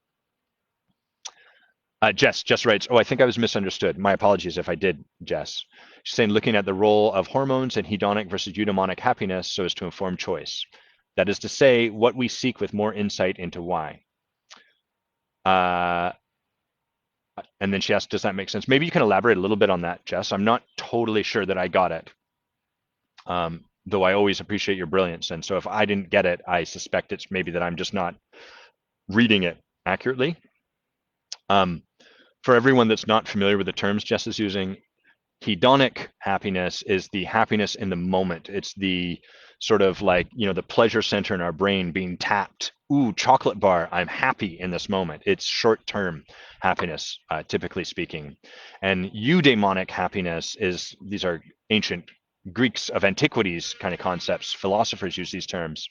Jess writes, oh, I think I was misunderstood. My apologies if I did, Jess. She's saying looking at the role of hormones and hedonic versus eudaimonic happiness so as to inform choice. That is to say, what we seek with more insight into why. And then she asks, does that make sense? Maybe you can elaborate a little bit on that, Jess. I'm not totally sure that I got it, though I always appreciate your brilliance. And so if I didn't get it, I suspect it's maybe that I'm just not reading it accurately. For everyone that's not familiar with the terms Jess is using, hedonic happiness is the happiness in the moment. It's the sort of like, the pleasure center in our brain being tapped. Ooh, chocolate bar, I'm happy in this moment. It's short-term happiness, typically speaking. And eudaimonic happiness these are ancient Greeks of antiquities kind of concepts. Philosophers use these terms.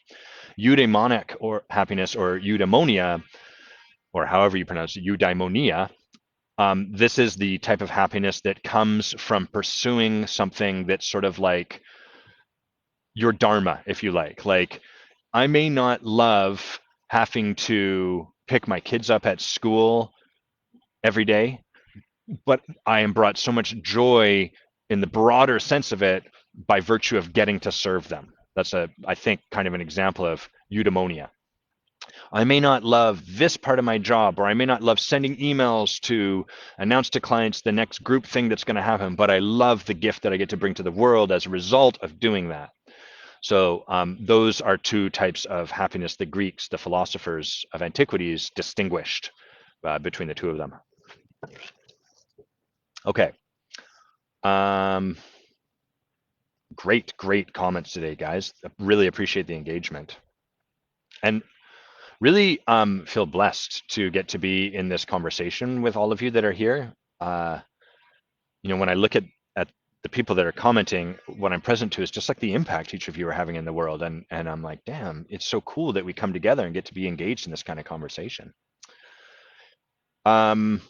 Eudaimonic or happiness, or eudaimonia, or however you pronounce it, eudaimonia, this is the type of happiness that comes from pursuing something that's sort of like your dharma, if you like. Like, I may not love having to pick my kids up at school every day, but I am brought so much joy in the broader sense of it by virtue of getting to serve them. That's I think, kind of an example of eudaimonia. I may not love this part of my job, or I may not love sending emails to announce to clients the next group thing that's going to happen, but I love the gift that I get to bring to the world as a result of doing that. So those are two types of happiness the Greeks, the philosophers of antiquities, distinguished between the two of them. Okay. Great comments today, guys. I really appreciate the engagement. And really feel blessed to get to be in this conversation with all of you that are here. When I look at the people that are commenting, what I'm present to is just like the impact each of you are having in the world. And I'm like, damn, it's so cool that we come together and get to be engaged in this kind of conversation. Okay.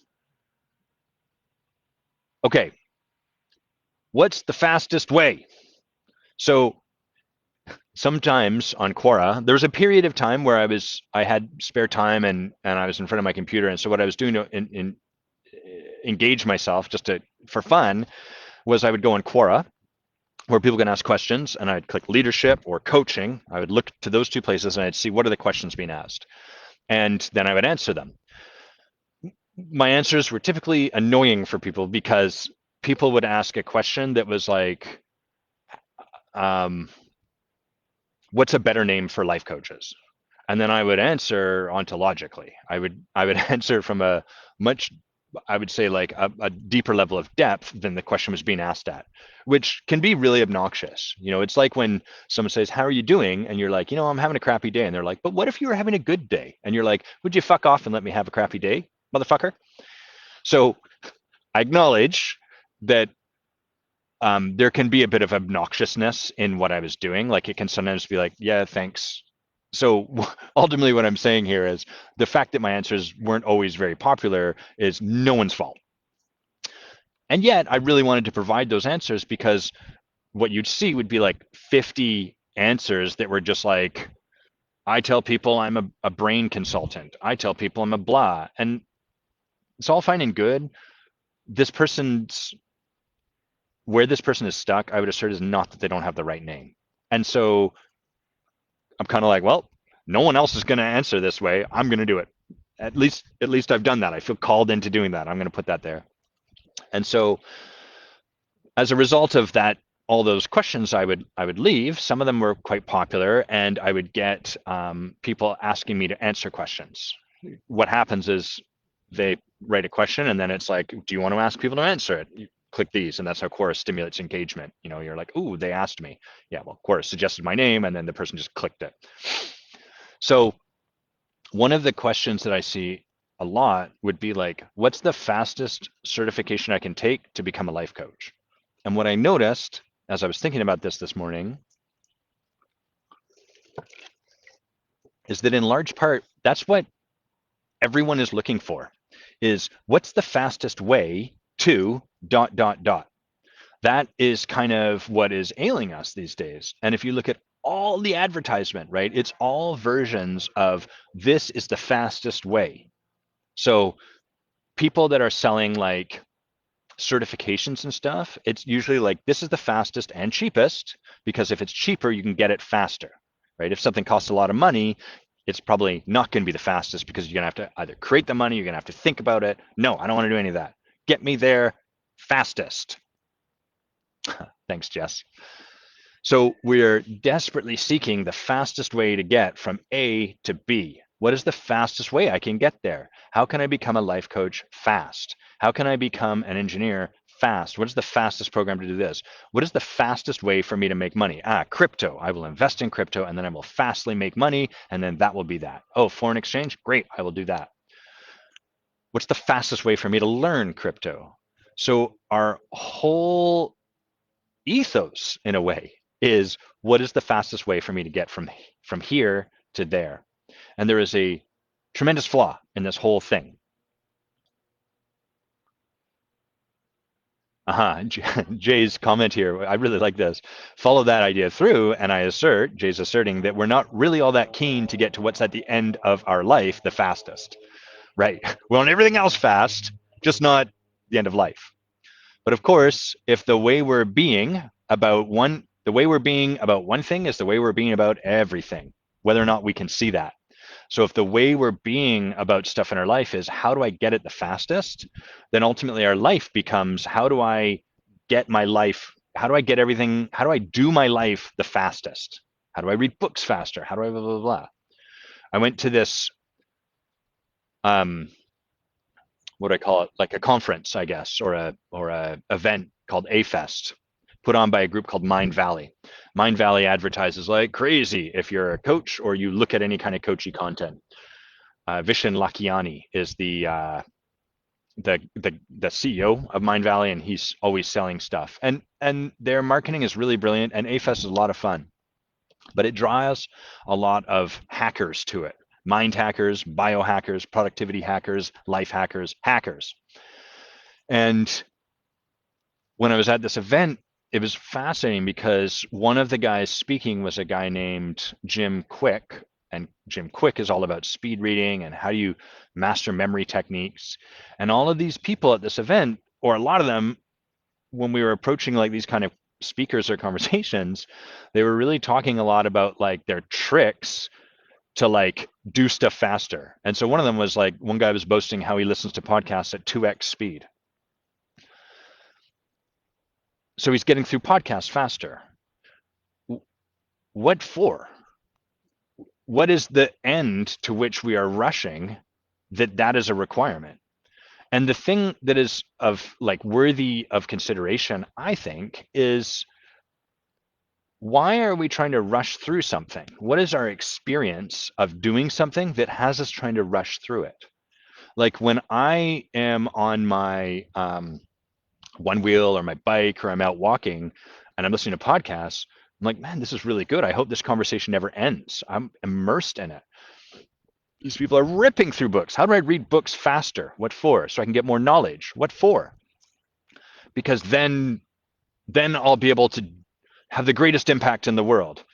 What's the fastest way? So sometimes on Quora, there was a period of time where I had spare time and I was in front of my computer. And so what I was doing to engage myself for fun was I would go on Quora, where people can ask questions, and I'd click leadership or coaching. I would look to those two places and I'd see what are the questions being asked. And then I would answer them. My answers were typically annoying for people because people would ask a question that was like, what's a better name for life coaches? And then I would answer ontologically. I would answer from a much, I would say, like a deeper level of depth than the question was being asked at, which can be really obnoxious. It's like when someone says, how are you doing? And you're like, I'm having a crappy day. And they're like, but what if you were having a good day? And you're like, would you fuck off and let me have a crappy day, motherfucker? So I acknowledge that there can be a bit of obnoxiousness in what I was doing. Like, it can sometimes be like, yeah, thanks. So ultimately what I'm saying here is the fact that my answers weren't always very popular is no one's fault. And yet I really wanted to provide those answers, because what you'd see would be like 50 answers that were just like, I tell people I'm a brain consultant. I tell people I'm a blah. And it's all fine and good. Where this person is stuck, I would assert, is not that they don't have the right name. And so I'm kind of like, well, no one else is going to answer this way. I'm going to do it. At least I've done that. I feel called into doing that. I'm going to put that there. And so as a result of that, all those questions I would leave, some of them were quite popular, and I would get people asking me to answer questions. What happens is they write a question, and then it's like, do you want to ask people to answer it? You click these, and that's how Quora stimulates engagement. You know, you're like, ooh, they asked me. Yeah, well, Quora suggested my name, and then the person just clicked it. So one of the questions that I see a lot would be like, what's the fastest certification I can take to become a life coach? And what I noticed as I was thinking about this morning is that in large part, that's what everyone is looking for, is what's the fastest way to ... That is kind of what is ailing us these days. And if you look at all the advertisement, right, it's all versions of this is the fastest way. So people that are selling like certifications and stuff, it's usually like this is the fastest and cheapest, because if it's cheaper, you can get it faster, right? If something costs a lot of money, it's probably not going to be the fastest because you're going to have to either create the money, you're going to have to think about it. No, I don't want to do any of that. Get me there fastest. Thanks, Jess. So we're desperately seeking the fastest way to get from A to B. What is the fastest way I can get there? How can I become a life coach fast? How can I become an engineer fast? What is the fastest program to do this? What is the fastest way for me to make money? Crypto. I will invest in crypto and then I will fastly make money, and then that will be that. Oh, foreign exchange? Great, I will do that. What's the fastest way for me to learn crypto? So our whole ethos, in a way, is what is the fastest way for me to get from here to there? And there is a tremendous flaw in this whole thing. Jay's comment here, I really like this. Follow that idea through, and I assert, Jay's asserting, that we're not really all that keen to get to what's at the end of our life the fastest, right? We want everything else fast, just not the end of life. But of course, if the way we're being about one thing is the way we're being about everything, whether or not we can see that. So if the way we're being about stuff in our life is how do I get it the fastest, then ultimately our life becomes how do I get my life, how do I get everything, how do I do my life the fastest? How do I read books faster? How do I blah, blah, blah. I went to this, what do I call it, like a conference, I guess, or a event called A-Fest, put on by a group called Mindvalley. Mindvalley advertises like crazy if you're a coach or you look at any kind of coachy content. Vishen Lakhiani is the CEO of Mindvalley, and he's always selling stuff. And their marketing is really brilliant, and A-Fest is a lot of fun, but it draws a lot of hackers to it. Mind hackers, biohackers, productivity hackers, life hackers, hackers. And when I was at this event, it was fascinating because one of the guys speaking was a guy named Jim Quick. And Jim Quick is all about speed reading and how do you master memory techniques. And all of these people at this event, or a lot of them, when we were approaching like these kind of speakers or conversations, they were really talking a lot about like their tricks to like do stuff faster. And so one of them was like, one guy was boasting how he listens to podcasts at 2x speed. So he's getting through podcasts faster. What for? What is the end to which we are rushing that is a requirement? And the thing that is of like worthy of consideration, I think, is why are we trying to rush through something? What is our experience of doing something that has us trying to rush through it? Like when I am on my one wheel or my bike, or I'm out walking and I'm listening to podcasts, I'm like, man, this is really good. I hope this conversation never ends. I'm immersed in it. These people are ripping through books. How do I read books faster? What for? So I can get more knowledge. What for? Because then I'll be able to have the greatest impact in the world.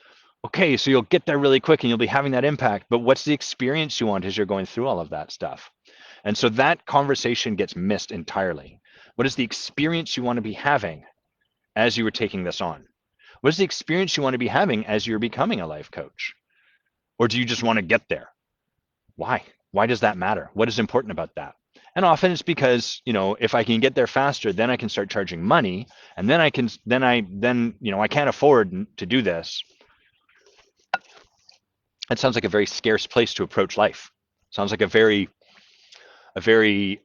Okay, so you'll get there really quick and you'll be having that impact, but what's the experience you want as you're going through all of that stuff? And so that conversation gets missed entirely. What is the experience you want to be having as you were taking this on? What is the experience you want to be having as you're becoming a life coach? Or do you just want to get there? Why? Why does that matter? What is important about that? And often it's because, you know, if I can get there faster, then I can start charging money, and then I can't afford to do this. That sounds like a very scarce place to approach life. Sounds like a very a very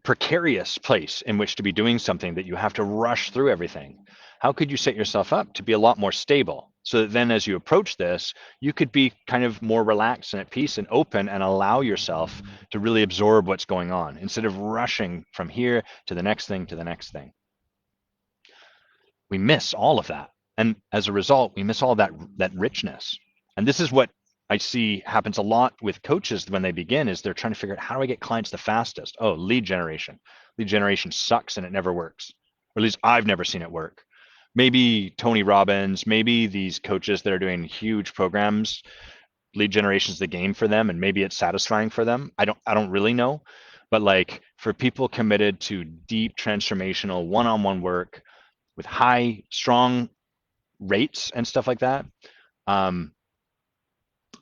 precarious place in which to be doing something that you have to rush through everything. How could you set yourself up to be a lot more stable so that then as you approach this, you could be kind of more relaxed and at peace and open and allow yourself to really absorb what's going on instead of rushing from here to the next thing to the next thing. We miss all of that. And as a result, we miss all that richness. And this is what I see happens a lot with coaches when they begin is they're trying to figure out how do I get clients the fastest? Oh, lead generation. Lead generation sucks and it never works. Or at least I've never seen it work. Maybe Tony Robbins, maybe these coaches that are doing huge programs, lead generation is the game for them and maybe it's satisfying for them. I don't really know. But like for people committed to deep transformational one-on-one work with high, strong rates and stuff like that,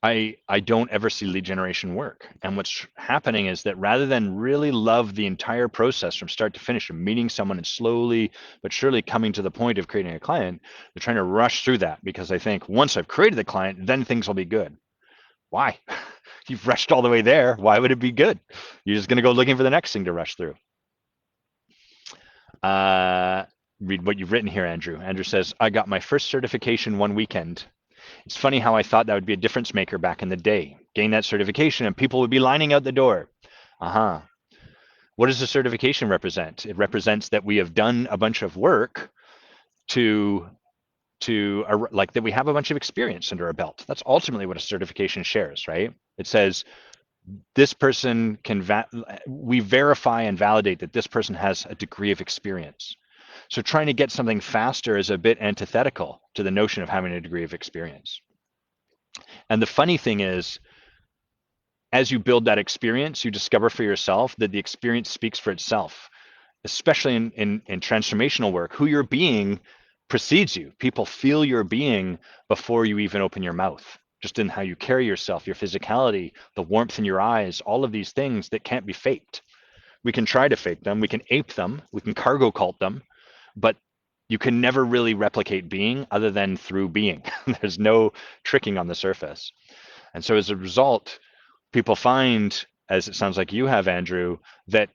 I don't ever see lead generation work. And what's happening is that rather than really love the entire process from start to finish of meeting someone and slowly but surely coming to the point of creating a client, they're trying to rush through that because I think once I've created the client, then things will be good. Why? You've rushed all the way there. Why would it be good? You're just going to go looking for the next thing to rush through. Read what you've written here, Andrew. Andrew says, I got my first certification one weekend. It's funny how I thought that would be a difference maker back in the day. Gain that certification and people would be lining out the door. What does the certification represent? It represents that we have done a bunch of work to like that we have a bunch of experience under our belt. That's ultimately what a certification shares, right? It says this person we verify and validate that this person has a degree of experience. So trying to get something faster is a bit antithetical to the notion of having a degree of experience. And the funny thing is, as you build that experience, you discover for yourself that the experience speaks for itself, especially in transformational work. Who you're being precedes you. People feel your being before you even open your mouth, just in how you carry yourself, your physicality, the warmth in your eyes, all of these things that can't be faked. We can try to fake them, we can ape them, we can cargo cult them, but you can never really replicate being other than through being. There's no tricking on the surface. And so as a result, people find, as it sounds like you have, Andrew, that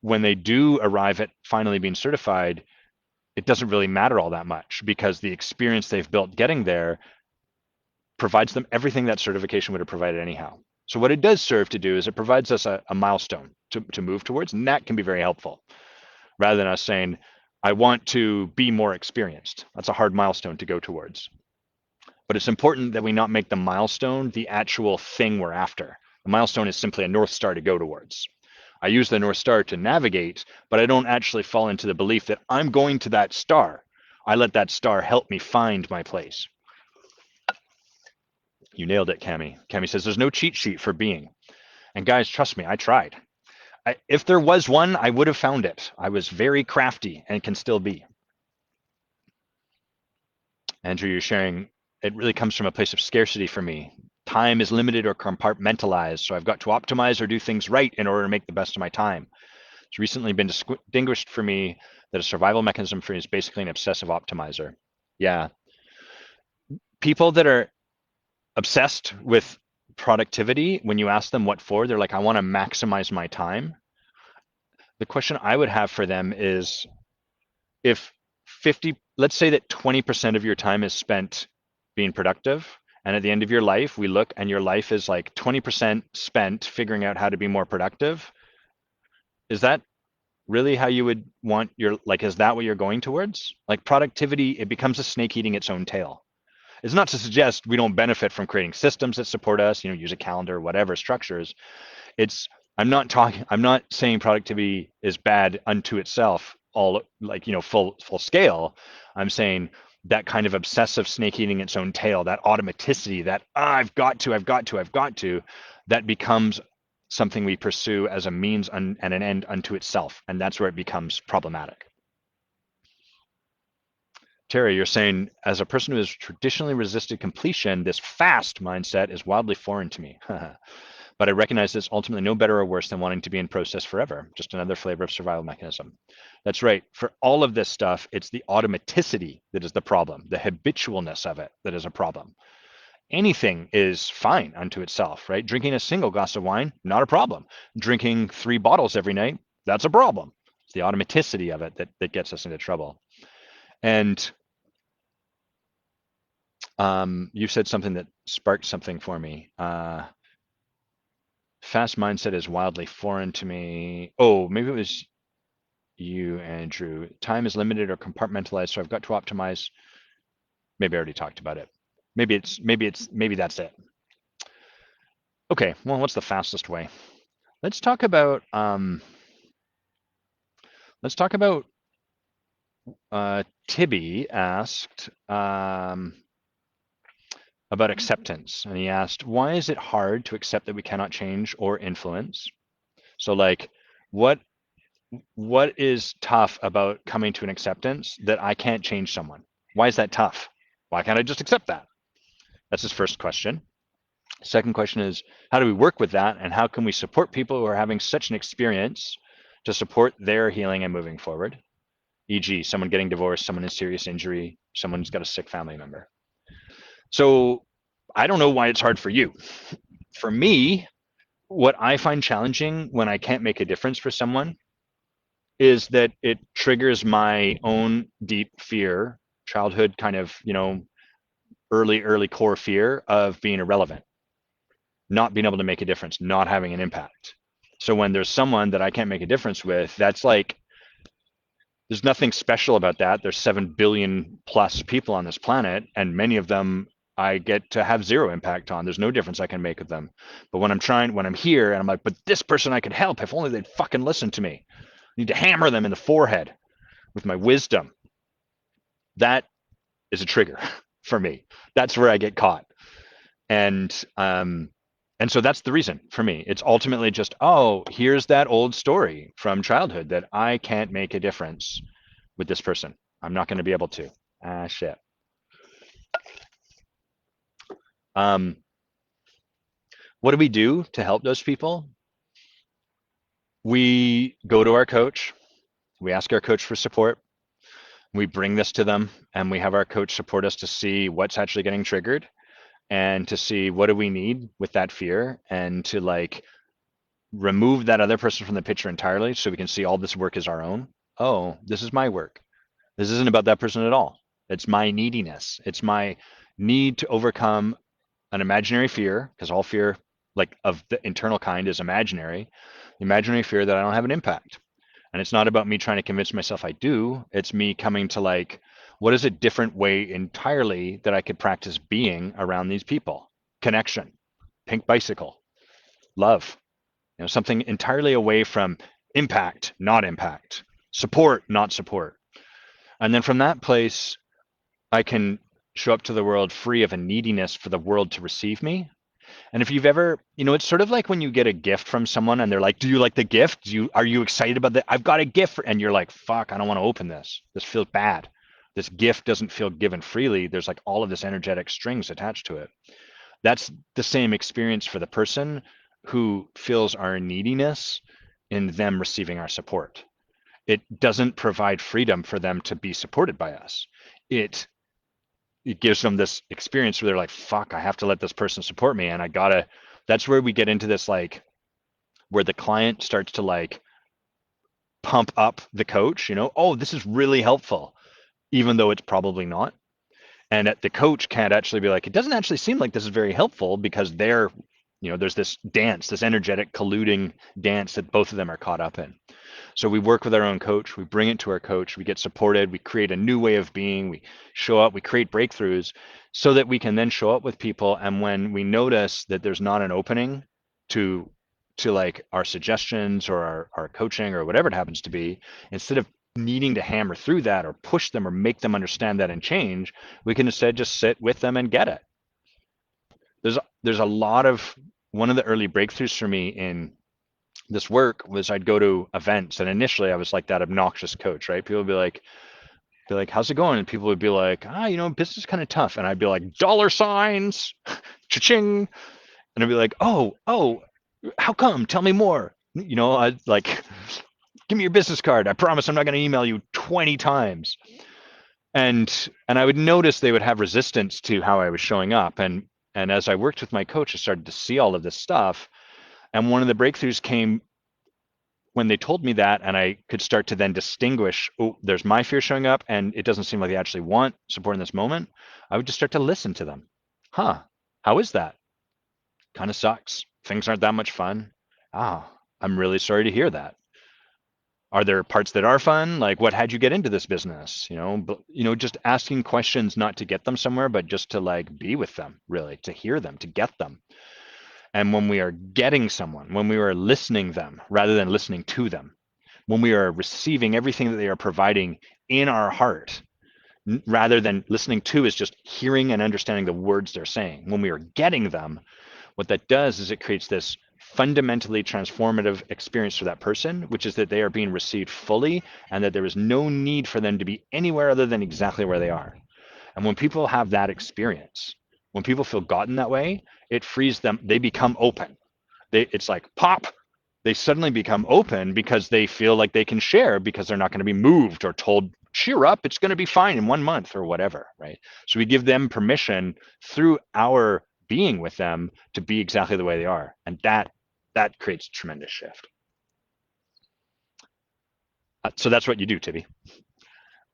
when they do arrive at finally being certified, it doesn't really matter all that much because the experience they've built getting there provides them everything that certification would have provided anyhow. So what it does serve to do is it provides us a milestone to move towards, and that can be very helpful. Rather than us saying, I want to be more experienced. That's a hard milestone to go towards. But it's important that we not make the milestone the actual thing we're after. The milestone is simply a North Star to go towards. I use the North Star to navigate, but I don't actually fall into the belief that I'm going to that star. I let that star help me find my place. You nailed it, Cami. Cami says there's no cheat sheet for being. And guys, trust me, I tried. If there was one, I would have found it. I was very crafty and can still be. Andrew, you're sharing, it really comes from a place of scarcity for me. Time is limited or compartmentalized, so I've got to optimize or do things right in order to make the best of my time. It's recently been distinguished for me that a survival mechanism for me is basically an obsessive optimizer. Yeah. People that are obsessed with productivity, when you ask them what for, they're like, I want to maximize my time. The question I would have for them is if let's say that 20% of your time is spent being productive, and at the end of your life, we look and your life is like 20% spent figuring out how to be more productive. Is that really how you would want is that what you're going towards? Like productivity, it becomes a snake eating its own tail. It's not to suggest we don't benefit from creating systems that support us, use a calendar, whatever structures. I'm not saying productivity is bad unto itself, all full scale. I'm saying that kind of obsessive snake eating its own tail, that automaticity, that I've got to, that becomes something we pursue as a means and an end unto itself. And that's where it becomes problematic. Terry, you're saying, as a person who has traditionally resisted completion, this fast mindset is wildly foreign to me. But I recognize it's ultimately no better or worse than wanting to be in process forever, just another flavor of survival mechanism. That's right. For all of this stuff, it's the automaticity that is the problem, the habitualness of it that is a problem. anything is fine unto itself, right? Drinking a single glass of wine, not a problem. Drinking 3 bottles every night, that's a problem. It's the automaticity of it that gets us into trouble. And you said something that sparked something for me. Fast mindset is wildly foreign to me. Oh, maybe it was you, Andrew. Time is limited or compartmentalized, so I've got to optimize. Maybe I already talked about it. Maybe that's it. Okay, well, what's the fastest way? Let's talk about Tibby asked about acceptance, and he asked, why is it hard to accept that we cannot change or influence? So like, what is tough about coming to an acceptance that I can't change someone? Why is that tough? Why can't I just accept that? That's his first question. Second question is, how do we work with that, and how can we support people who are having such an experience to support their healing and moving forward? E.g., someone getting divorced, someone in serious injury, someone who's got a sick family member. So I don't know why it's hard for you. For me, what I find challenging when I can't make a difference for someone is that it triggers my own deep fear, childhood kind of, early core fear of being irrelevant, not being able to make a difference, not having an impact. So when there's someone that I can't make a difference with, that's like, there's nothing special about that. There's 7 billion plus people on this planet, and many of them I get to have zero impact on. There's no difference I can make with them. But when I'm here and I'm like, but this person I could help if only they'd fucking listen to me. I need to hammer them in the forehead with my wisdom. That is a trigger for me. That's where I get caught. And so that's the reason for me. It's ultimately just, oh, here's that old story from childhood that I can't make a difference with this person. I'm not going to be able to. Ah, shit. What do we do to help those people? We go to our coach. We ask our coach for support. We bring this to them, and we have our coach support us to see what's actually getting triggered and to see what do we need with that fear, and to like remove that other person from the picture entirely so we can see all this work is our own. Oh, this is my work. This isn't about that person at all. It's my neediness. It's my need to overcome an imaginary fear, because all fear, like of the internal kind, is imaginary. The imaginary fear that I don't have an impact. And it's not about me trying to convince myself I do. It's me coming to like, what is a different way entirely that I could practice being around these people? Connection, pink bicycle, love, something entirely away from impact, not impact, support, not support. And then from that place, I can show up to the world free of a neediness for the world to receive me. And if you've ever, it's sort of like when you get a gift from someone and they're like, do you like the gift? Are you excited about that? I've got a gift. And you're like, fuck, I don't want to open this. This feels bad. This gift doesn't feel given freely. There's like all of this energetic strings attached to it. That's the same experience for the person who feels our neediness in them receiving our support. It doesn't provide freedom for them to be supported by us. It gives them this experience where they're like, fuck, I have to let this person support me. And that's where we get into this, like, where the client starts to like pump up the coach, oh, this is really helpful, even though it's probably not. And the coach can't actually be like, it doesn't actually seem like this is very helpful, because there's this dance, this energetic colluding dance that both of them are caught up in. So we work with our own coach, we bring it to our coach, we get supported, we create a new way of being, we show up, we create breakthroughs so that we can then show up with people. And when we notice that there's not an opening to like our suggestions or our coaching or whatever it happens to be, instead of needing to hammer through that or push them or make them understand that and change, we can instead just sit with them and get it. There's a lot of, one of the early breakthroughs for me in this work was I'd go to events, and initially I was like that obnoxious coach, right? People would be like, how's it going? And people would be like, business is kind of tough. And I'd be like, dollar signs, cha-ching. And I'd be like, oh, how come? Tell me more. I'd like, give me your business card. I promise I'm not going to email you 20 times. And I would notice they would have resistance to how I was showing up. And And as I worked with my coach, I started to see all of this stuff. And one of the breakthroughs came when they told me that, and I could start to then distinguish, oh, there's my fear showing up, and it doesn't seem like they actually want support in this moment. I would just start to listen to them. Huh, how is that? Kind of sucks. Things aren't that much fun. Ah, I'm really sorry to hear that. Are there parts that are fun? Like, what had you get into this business? Just asking questions, not to get them somewhere, but just to like be with them, really, to hear them, to get them. And when we are getting someone, when we are listening them rather than listening to them, when we are receiving everything that they are providing in our heart, rather than listening to is just hearing and understanding the words they're saying. When we are getting them, what that does is it creates this fundamentally transformative experience for that person, which is that they are being received fully and that there is no need for them to be anywhere other than exactly where they are. And when people have that experience, when people feel gotten that way, it frees them. They become open. It's like pop. They suddenly become open because they feel like they can share because they're not going to be moved or told, cheer up, it's going to be fine in 1 month or whatever, right? So we give them permission through our being with them to be exactly the way they are. And that creates a tremendous shift. So that's what you do, Tibby.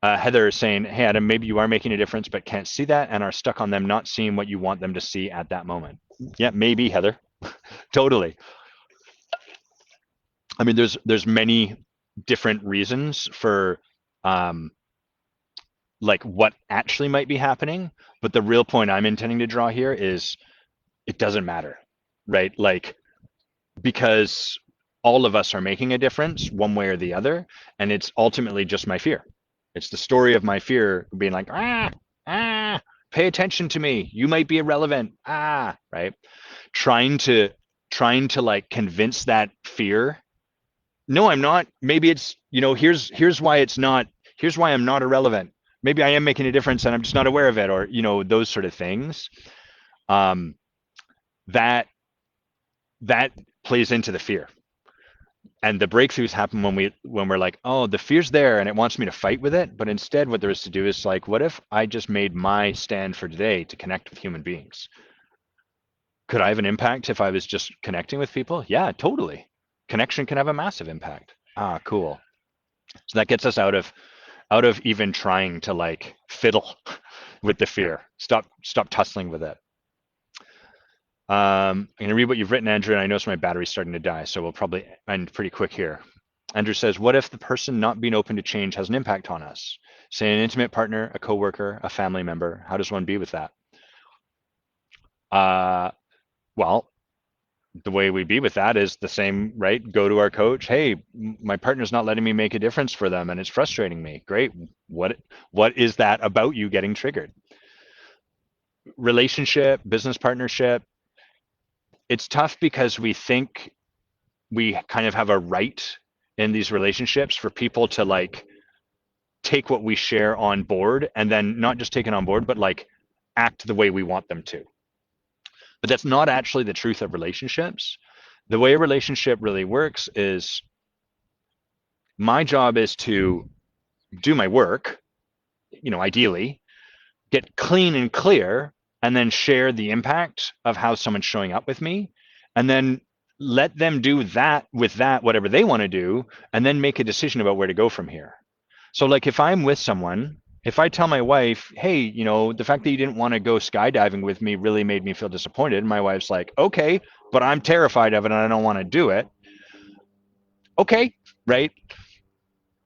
Heather is saying, hey, Adam, maybe you are making a difference, but can't see that and are stuck on them not seeing what you want them to see at that moment. Yeah, maybe, Heather. Totally. I mean, there's many different reasons for like what actually might be happening, but the real point I'm intending to draw here is it doesn't matter, right? Like, because all of us are making a difference one way or the other, and it's ultimately just my fear. It's the story of my fear being like, pay attention to me. You might be irrelevant. Right? Trying to like convince that fear, no, I'm not. Maybe it's, here's why it's not, here's why I'm not irrelevant. Maybe I am making a difference and I'm just not aware of it, or, those sort of things. That plays into the fear. And the breakthroughs happen when we're like, oh, the fear's there and it wants me to fight with it. But instead, what there is to do is like, what if I just made my stand for today to connect with human beings? Could I have an impact if I was just connecting with people? Yeah, totally. Connection can have a massive impact. Cool. So that gets us out of even trying to like fiddle with the fear. Stop tussling with it. I'm going to read what you've written, Andrew, and I notice my battery's starting to die, so we'll probably end pretty quick here. Andrew says, what if the person not being open to change has an impact on us? Say an intimate partner, a coworker, a family member. How does one be with that? Well, the way we be with that is the same, right? Go to our coach. Hey, my partner's not letting me make a difference for them and it's frustrating me. Great. What is that about you getting triggered? Relationship, business partnership. It's tough because we think we kind of have a right in these relationships for people to like take what we share on board, and then not just take it on board, but like act the way we want them to. But that's not actually the truth of relationships. The way a relationship really works is my job is to do my work, ideally, get clean and clear, and then share the impact of how someone's showing up with me, and then let them do that with that, whatever they want to do, and then make a decision about where to go from here. So like if I'm with someone, if I tell my wife, hey, the fact that you didn't want to go skydiving with me really made me feel disappointed. And my wife's like, okay, but I'm terrified of it and I don't want to do it. Okay, right?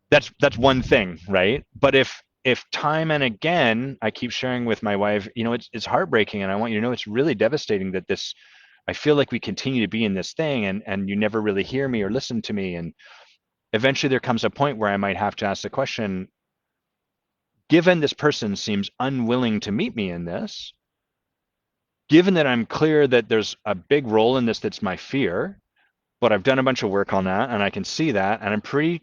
That's one thing, right? But if time and again I keep sharing with my wife, it's heartbreaking, and I want you to know it's really devastating that this, I feel like we continue to be in this thing, and you never really hear me or listen to me. And eventually there comes a point where I might have to ask the question, given this person seems unwilling to meet me in this, given that I'm clear that there's a big role in this that's my fear, but I've done a bunch of work on that and I can see that, and I'm pretty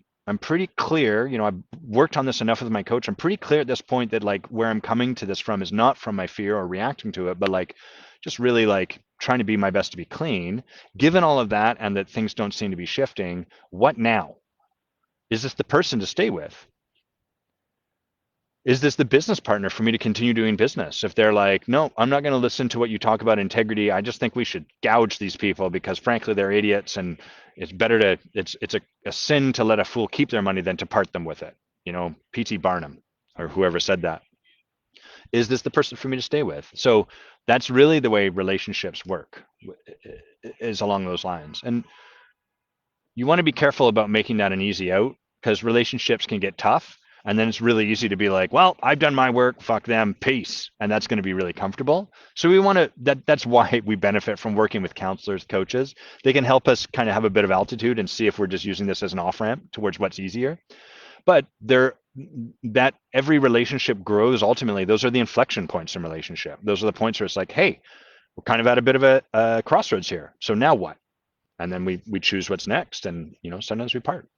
clear, I've worked on this enough with my coach. I'm pretty clear at this point that like where I'm coming to this from is not from my fear or reacting to it, but like just really like trying to be my best to be clean. Given all of that and that things don't seem to be shifting, what now? Is this the person to stay with? is this the business partner for me to continue doing business? If they're like, no, I'm not going to listen to what you talk about integrity. I just think we should gouge these people because frankly, they're idiots and it's better to, it's a sin to let a fool keep their money than to part them with it. You know, P.T. Barnum or whoever said that. Is this the person for me to stay with? So that's really the way relationships work, is along those lines. And you want to be careful about making that an easy out because relationships can get tough. And then it's really easy to be like, well, I've done my work, fuck them, peace. And that's going to be really comfortable. So we want to, that's why we benefit from working with counselors, coaches. They can help us kind of have a bit of altitude and see if we're just using this as an off ramp towards what's easier. But there, that every relationship grows ultimately. Those are the inflection points in relationship. Those are the points where it's like, hey, we're kind of at a bit of a crossroads here. So now what? And then we choose what's next, and sometimes we part.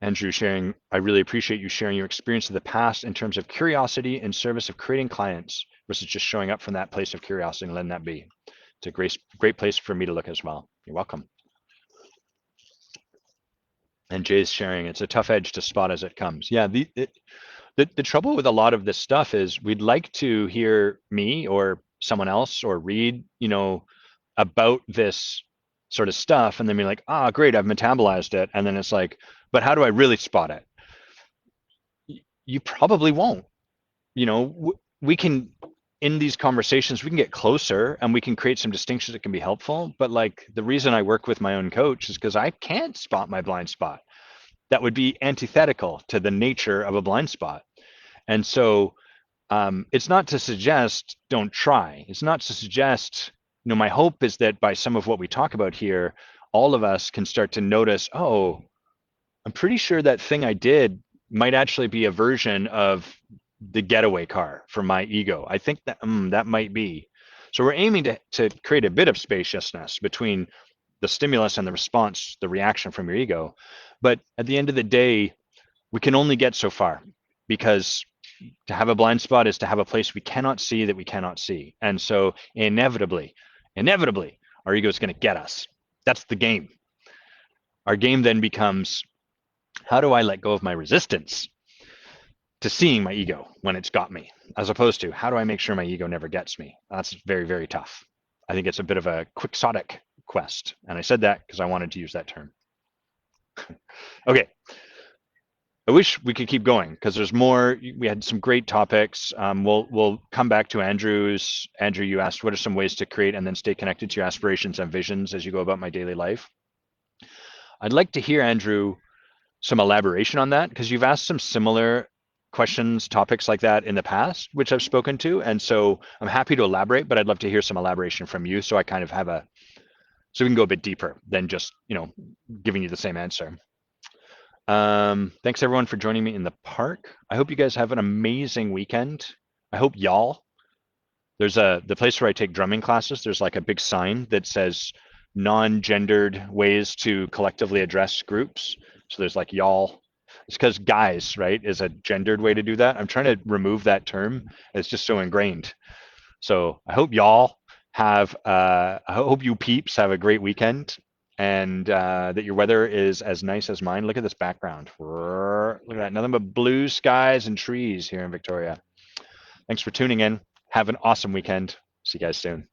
Andrew sharing, I really appreciate you sharing your experience of the past in terms of curiosity in service of creating clients versus just showing up from that place of curiosity and letting that be. It's a great place for me to look as well. You're welcome. And Jay's sharing, it's a tough edge to spot as it comes. Yeah, the trouble with a lot of this stuff is we'd like to hear me or someone else or read, about this sort of stuff and then be like, ah, great, I've metabolized it. And then it's like, but how do I really spot it? You probably won't. We can, in these conversations, we can get closer and we can create some distinctions that can be helpful. But like the reason I work with my own coach is because I can't spot my blind spot. That would be antithetical to the nature of a blind spot. And so it's not to suggest don't try. It's not to suggest, my hope is that by some of what we talk about here, all of us can start to notice, oh, I'm pretty sure that thing I did might actually be a version of the getaway car for my ego. I think that that might be. So we're aiming to create a bit of spaciousness between the stimulus and the response, the reaction from your ego. But at the end of the day, we can only get so far because to have a blind spot is to have a place we cannot see that we cannot see. And so inevitably, our ego is going to get us. That's the game. Our game then becomes, how do I let go of my resistance to seeing my ego when it's got me, as opposed to how do I make sure my ego never gets me? That's very, very tough. I think it's a bit of a quixotic quest. And I said that because I wanted to use that term. Okay. I wish we could keep going because there's more. We had some great topics. We'll come back to Andrew's. Andrew, you asked what are some ways to create and then stay connected to your aspirations and visions as you go about my daily life. I'd like to hear, Andrew, some elaboration on that because you've asked some similar questions, topics like that in the past, which I've spoken to. And so I'm happy to elaborate, but I'd love to hear some elaboration from you so I kind of have so we can go a bit deeper than just, giving you the same answer. Thanks everyone for joining me in the park. I hope you guys have an amazing weekend. I hope y'all, there's the place where I take drumming classes, there's like a big sign that says non-gendered ways to collectively address groups. So there's like y'all. It's because guys, right, is a gendered way to do that. I'm trying to remove that term. It's just so ingrained. So I hope y'all have, I hope you peeps have a great weekend and that your weather is as nice as mine. Look at this background. Look at that. Nothing but blue skies and trees here in Victoria. Thanks for tuning in. Have an awesome weekend. See you guys soon.